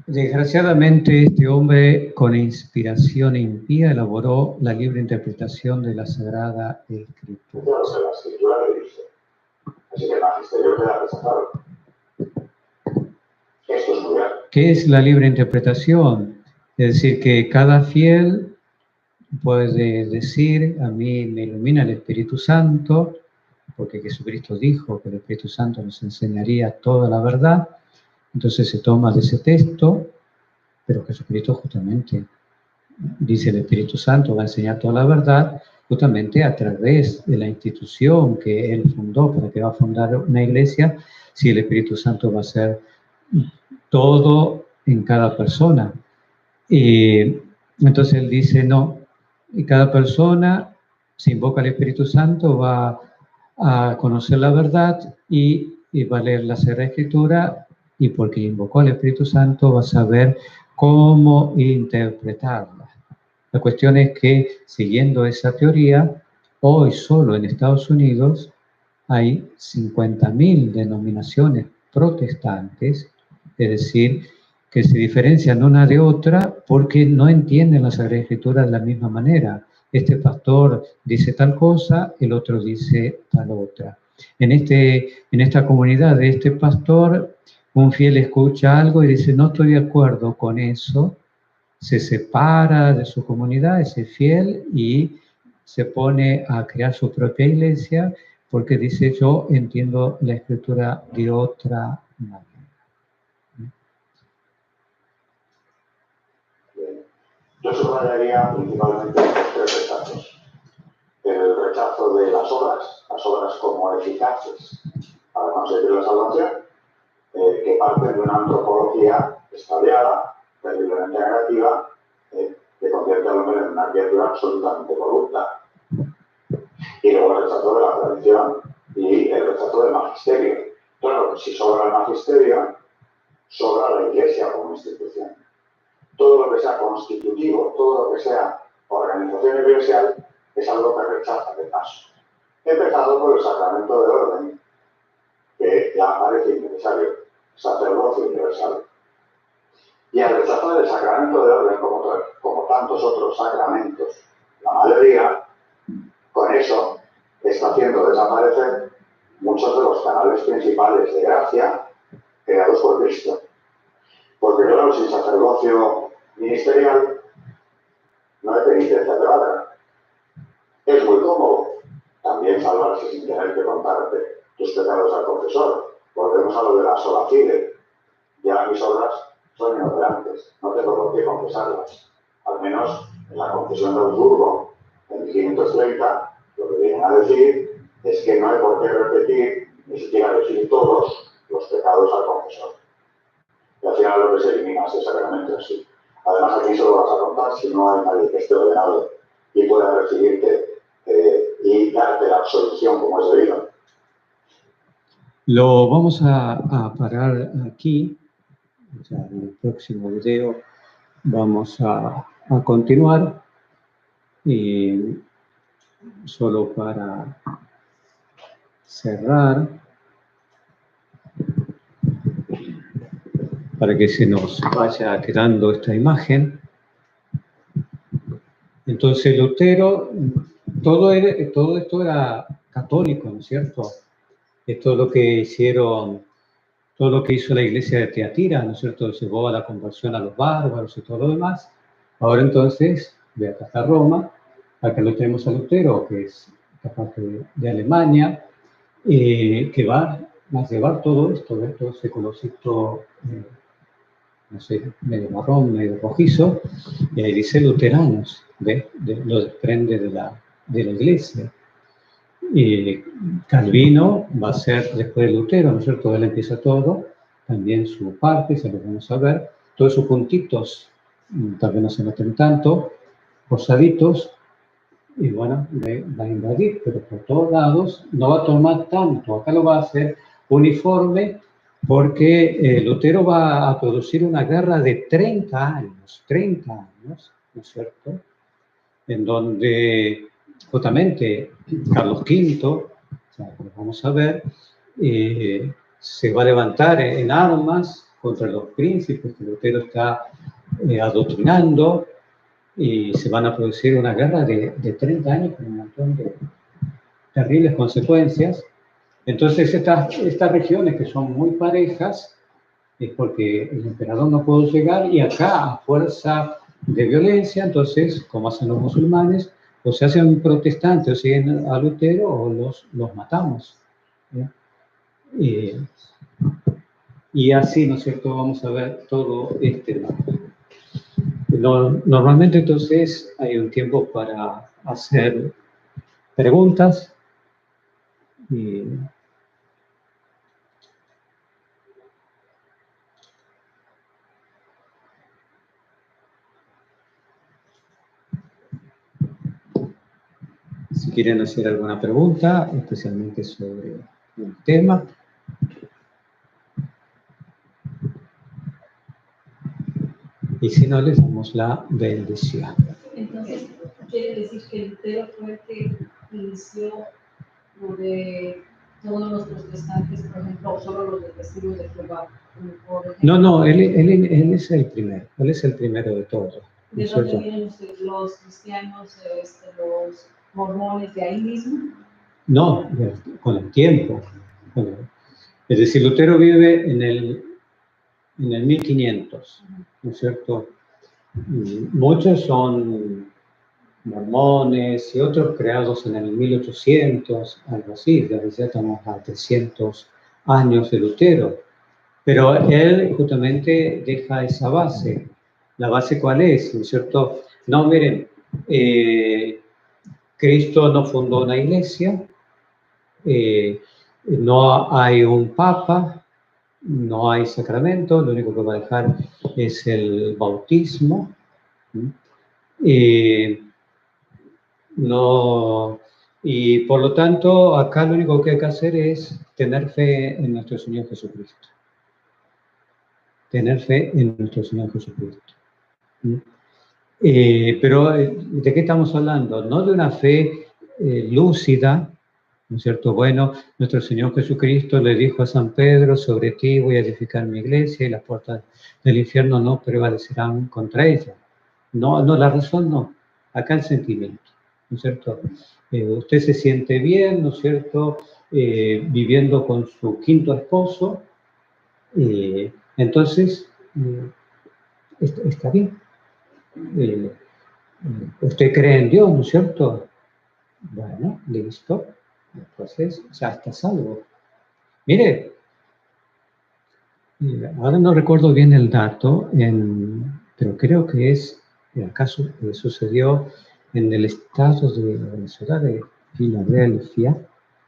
Desgraciadamente, este hombre con inspiración impía elaboró la libre interpretación de la Sagrada Escritura. Claro, que la Escritura le dice. Así que el magisterio queda rechazado. Esto es muy grave. ¿Qué es la libre interpretación? Es decir, que cada fiel puede decir, a mí me ilumina el Espíritu Santo, porque Jesucristo dijo que el Espíritu Santo nos enseñaría toda la verdad. Entonces se toma de ese texto, pero Jesucristo justamente dice el Espíritu Santo va a enseñar toda la verdad, justamente a través de la institución que él fundó, para que va a fundar una iglesia, si el Espíritu Santo va a ser todo en cada persona. Entonces él dice, no, y cada persona, si invoca al Espíritu Santo, va a conocer la verdad y va a leer la Sagrada Escritura, y porque invocó al Espíritu Santo va a saber cómo interpretarla. La cuestión es que, siguiendo esa teoría, hoy solo en Estados Unidos hay 50.000 denominaciones protestantes, es decir, que se diferencian una de otra porque no entienden la Sagrada Escritura de la misma manera. Este pastor dice tal cosa, el otro dice tal otra. En esta comunidad de este pastor, un fiel escucha algo y dice, no estoy de acuerdo con eso, se separa de su comunidad, ese fiel, y se pone a crear su propia iglesia porque dice, yo entiendo la escritura de otra manera. Yo subrayaría principalmente los tres rechazos. El rechazo de las obras como eficaces para conseguir la salvación, que parten de una antropología estableada, terriblemente negativa, que convierte al hombre en una criatura absolutamente corrupta. Y luego el rechazo de la tradición y el rechazo del magisterio. Claro, si sobra el magisterio, sobra la Iglesia como institución. Todo lo que sea constitutivo, todo lo que sea organización eclesial, es algo que rechaza de paso. Empezado por el sacramento del orden, que ya parece innecesario, sacerdocio universal. Y al rechazo del sacramento del orden, como tantos otros sacramentos, la mayoría, con eso está haciendo desaparecer muchos de los canales principales de gracia creados por Cristo. Porque claro, sin sacerdocio ministerial no hay penitencia privada. Es muy cómodo también salvarse sin tener que contarte tus pecados al confesor. Volvemos a lo de la sola fide. Ya mis obras son inoperantes, no tengo por qué confesarlas. Al menos en la confesión de Augsburgo, en 1530, lo que vienen a decir es que no hay por qué repetir, ni siquiera decir todos los pecados al confesor. Y al final lo que se elimina es el sacramento en sí. Además, aquí se lo vas a contar si no hay nadie que esté ordenado y pueda recibirte y darte la absolución como es debido. Lo vamos a parar aquí. Ya en el próximo video vamos a continuar. Y solo para cerrar, para que se nos vaya quedando esta imagen. Entonces Lutero, todo esto era católico, ¿no es cierto? Esto es lo que hicieron, todo lo que hizo la iglesia de Teatira, ¿no es cierto? Llevó a la conversión a los bárbaros y todo lo demás. Ahora entonces, de acá hasta Roma, acá lo tenemos a Lutero, que es capaz de Alemania, que va a llevar todo esto, ese colorcito, no sé, medio marrón, medio rojizo, y ahí dice luteranos, lo desprende de la iglesia. Calvino va a ser después de Lutero, ¿no es cierto? Él empieza todo, también su parte, se lo vamos a ver, todos esos puntitos, tal vez no se noten tanto, rosaditos, y bueno, va a invadir, pero por todos lados no va a tomar tanto, acá lo va a hacer uniforme, porque Lutero va a producir una guerra de 30 años, ¿no es cierto? En donde justamente Carlos V, ya lo vamos a ver, se va a levantar en armas contra los príncipes que Lutero está adoctrinando, y se van a producir una guerra de 30 años con un montón de terribles consecuencias. Entonces estas regiones que son muy parejas es porque el emperador no pudo llegar, y acá a fuerza de violencia, entonces, como hacen los musulmanes, o se hacen protestantes o siguen a Lutero o los matamos. Y así, ¿no es cierto?, vamos a ver todo este mapa. Normalmente entonces hay un tiempo para hacer preguntas. Si quieren hacer alguna pregunta, especialmente sobre el tema. Y si no, les damos la bendición. Entonces, quiere decir que Lutero fue el que inició lo de todos los protestantes, por ejemplo, o solo los de testigos de Jehová. No, él es el primero. Él es el primero de todos. ¿De dónde vienen los cristianos, los mormones, de ahí mismo? No, con el tiempo. Es decir, Lutero vive en el 1500, ¿no es cierto? Muchos son mormones y otros creados en el 1800, algo así, ya estamos a 300 años de Lutero. Pero él justamente deja esa base. ¿La base cuál es? ¿No es cierto? No, miren, Cristo no fundó una iglesia, no hay un papa, no hay sacramento, lo único que va a dejar es el bautismo. No, y por lo tanto, acá lo único que hay que hacer es tener fe en nuestro Señor Jesucristo. Tener fe en nuestro Señor Jesucristo. Pero, ¿de qué estamos hablando? No de una fe lúcida, ¿no es cierto? Bueno, nuestro Señor Jesucristo le dijo a San Pedro, sobre ti voy a edificar mi iglesia y las puertas del infierno no prevalecerán contra ella. No, la razón no. Acá el sentimiento, ¿no es cierto? Usted se siente bien, ¿no es cierto? Viviendo con su quinto esposo, entonces está bien. Usted cree en Dios, ¿no es cierto? Bueno, listo. Entonces ya está salvo. Mire, ahora no recuerdo bien el dato, pero creo que es, acaso sucedió en el estado de la ciudad de Filadelfia,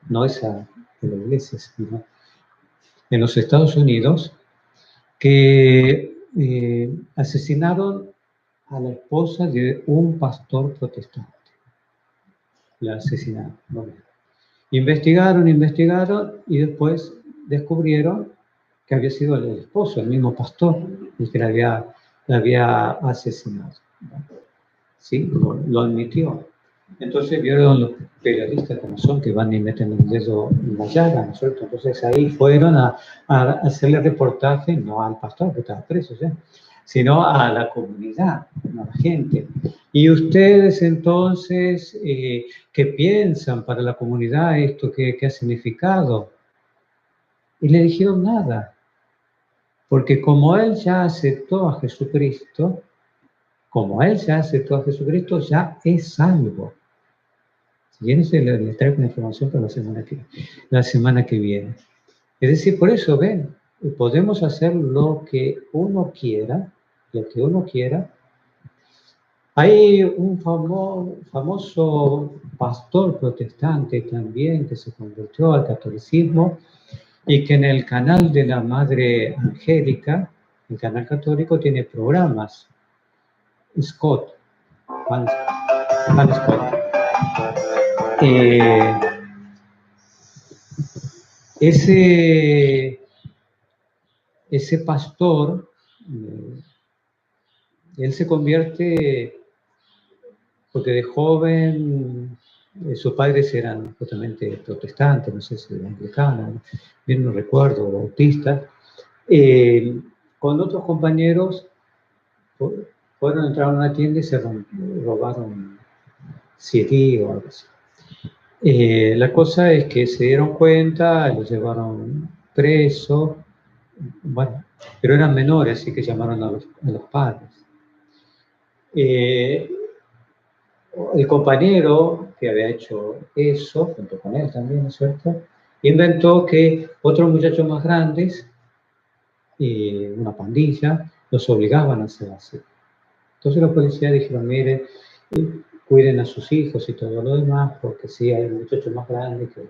no esa de la iglesia, sino en los Estados Unidos, que asesinaron a la esposa de un pastor protestante. La asesinaron. Bueno, investigaron y después descubrieron que había sido el esposo, el mismo pastor, el que la había asesinado. ¿Sí? Lo admitió. Entonces vieron los periodistas como son, que van y meten el dedo en la llaga, ¿no es cierto? Entonces ahí fueron a hacerle reportaje, no al pastor que estaba preso ya, sino a la comunidad, a la gente. Y ustedes entonces, ¿qué piensan para la comunidad esto? ¿Qué ha significado? Y le dijeron nada, porque como él ya aceptó a Jesucristo, ya es salvo. Si bien le traigo una información para la semana que viene. Es decir, por eso ven, podemos hacer lo que uno quiera. Hay un famoso pastor protestante también que se convirtió al catolicismo y que en el canal de la Madre Angélica, el canal católico, tiene programas. Juan Scott. Ese pastor, él se convierte porque de joven sus padres eran justamente protestantes, no sé si anglicanos, bien no recuerdo, bautistas. Con otros compañeros fueron a entrar a una tienda y se robaron CD o algo así. La cosa es que se dieron cuenta, los llevaron presos, bueno, pero eran menores, así que llamaron a los padres. El compañero que había hecho eso, junto con él también, ¿no es cierto?, inventó que otros muchachos más grandes, una pandilla, los obligaban a hacer así. Entonces los policías dijeron, mire, cuiden a sus hijos y todo lo demás, porque sí, hay muchachos más grandes que...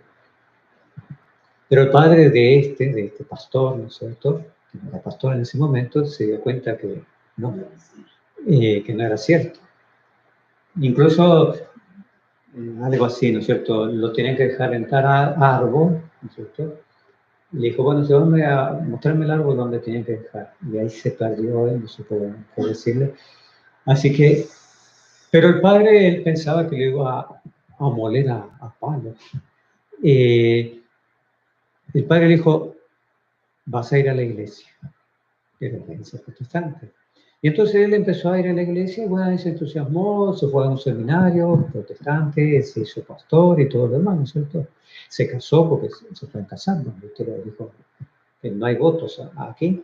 Pero el padre de este pastor, ¿no es cierto?, que no era pastor en ese momento, se dio cuenta que no era cierto. Incluso algo así, ¿no es cierto?, lo tenían que dejar entrar a árbol, ¿no es cierto?, y le dijo, bueno, llévame a mostrarme el árbol donde tenían que dejar, y ahí se perdió, no se puede decirle. Así que, pero el padre, él pensaba que le iba a moler a palos. El padre le dijo, vas a ir a la iglesia, pero la iglesia protestante. Y entonces él empezó a ir a la iglesia, y bueno, se entusiasmó, se fue a un seminario protestante, se hizo pastor y todo lo demás, ¿no es cierto? Se casó porque se fueron casando, usted le dijo que no hay votos aquí.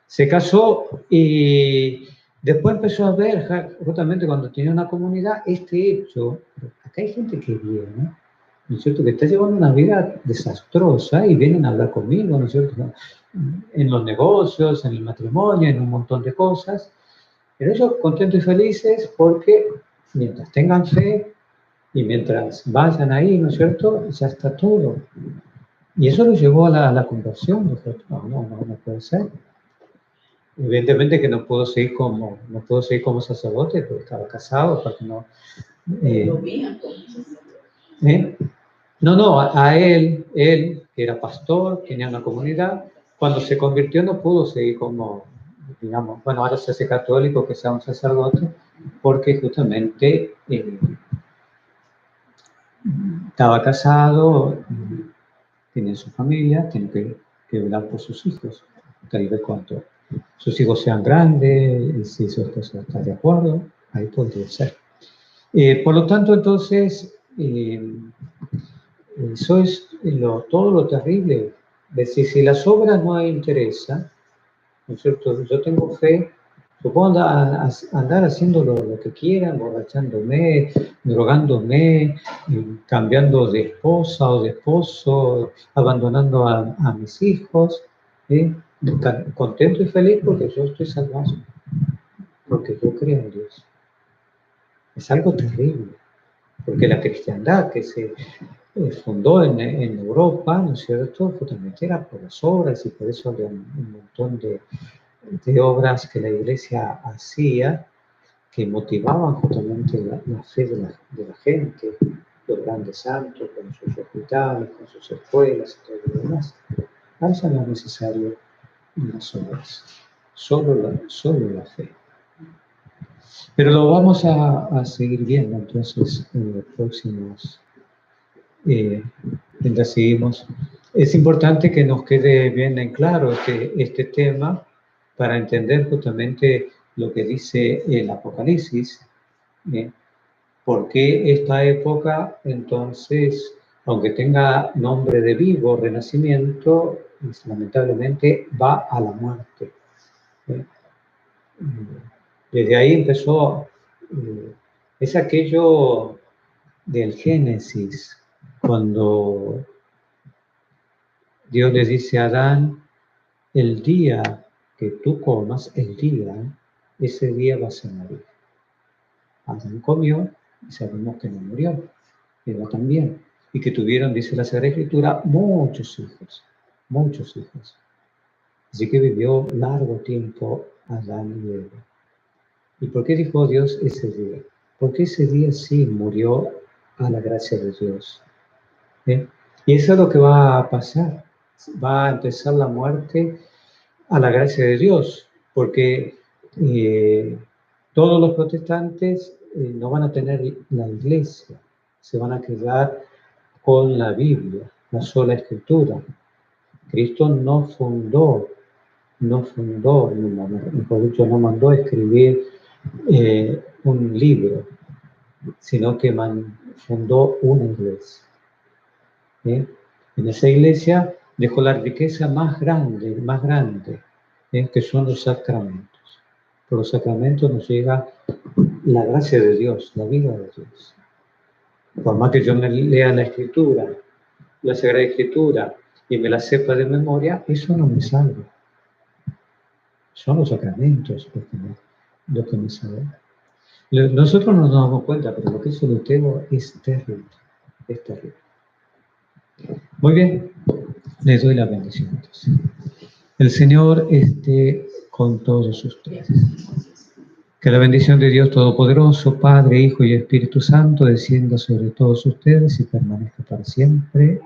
Se casó y después empezó a ver, justamente cuando tenía una comunidad, este hecho. Acá hay gente que viene, ¿no es cierto?, que está llevando una vida desastrosa y vienen a hablar conmigo, ¿no es cierto?, en los negocios, en el matrimonio, en un montón de cosas. Pero ellos contentos y felices porque mientras tengan fe y mientras vayan ahí, ¿no es cierto?, ya está todo. Y eso lo llevó a la conversión. Dijo, no puede ser. Evidentemente que no puedo seguir como sacerdote porque estaba casado, porque no. Lo veían como sacerdote. ¿Eh? No, a él, que era pastor, tenía una comunidad, cuando se convirtió no pudo seguir como, digamos, bueno, ahora se hace católico, que sea un sacerdote, porque justamente estaba casado, tiene su familia, tiene que velar por sus hijos, tal vez cuando sus hijos sean grandes, si su esposa está de acuerdo, ahí podría ser. Por lo tanto, entonces, eso es todo lo terrible. Es decir, si las obras no interesan, ¿no es cierto? Yo tengo fe, yo puedo andar haciendo lo que quiera, emborrachándome, drogándome, cambiando de esposa o de esposo, abandonando a mis hijos, ¿eh? Contento y feliz porque yo estoy salvado, porque yo creo en Dios. Es algo terrible, porque la cristiandad que se fundó en Europa, ¿no es cierto?, justamente era por las obras, y por eso había un montón de obras que la Iglesia hacía que motivaban justamente la fe de la gente, los grandes santos con sus hospitales, con sus escuelas y todo lo demás. Ahora ya no es necesario las obras, solo la fe. Pero lo vamos a seguir viendo entonces en los próximos, mientras seguimos. Es importante que nos quede bien en claro este tema para entender justamente lo que dice el Apocalipsis, porque esta época, entonces, aunque tenga nombre de vivo, renacimiento, lamentablemente va a la muerte. Desde ahí empezó, es aquello del Génesis, cuando Dios le dice a Adán, el día que tú comas, ese día vas a morir. Adán comió y sabemos que no murió, Eva también. Y que tuvieron, dice la Sagrada Escritura, muchos hijos. Así que vivió largo tiempo Adán y Eva. ¿Y por qué dijo Dios ese día? Porque ese día sí murió a la gracia de Dios. Y eso es lo que va a pasar. Va a empezar la muerte a la gracia de Dios, porque todos los protestantes no van a tener la iglesia, se van a quedar con la Biblia, la sola escritura. Cristo no mejor dicho, no mandó a escribir un libro, sino que fundó una iglesia. En esa iglesia dejó la riqueza más grande, que son los sacramentos. Por los sacramentos nos llega la gracia de Dios, la vida de Dios. Por más que yo me lea la Escritura, la Sagrada Escritura, y me la sepa de memoria, eso no me salva. Son los sacramentos lo que me salva. Nosotros no nos damos cuenta, pero lo que hizo Lutero es terrible. Es terrible. Muy bien, les doy la bendición entonces. El Señor esté con todos ustedes. Que la bendición de Dios Todopoderoso, Padre, Hijo y Espíritu Santo, descienda sobre todos ustedes y permanezca para siempre.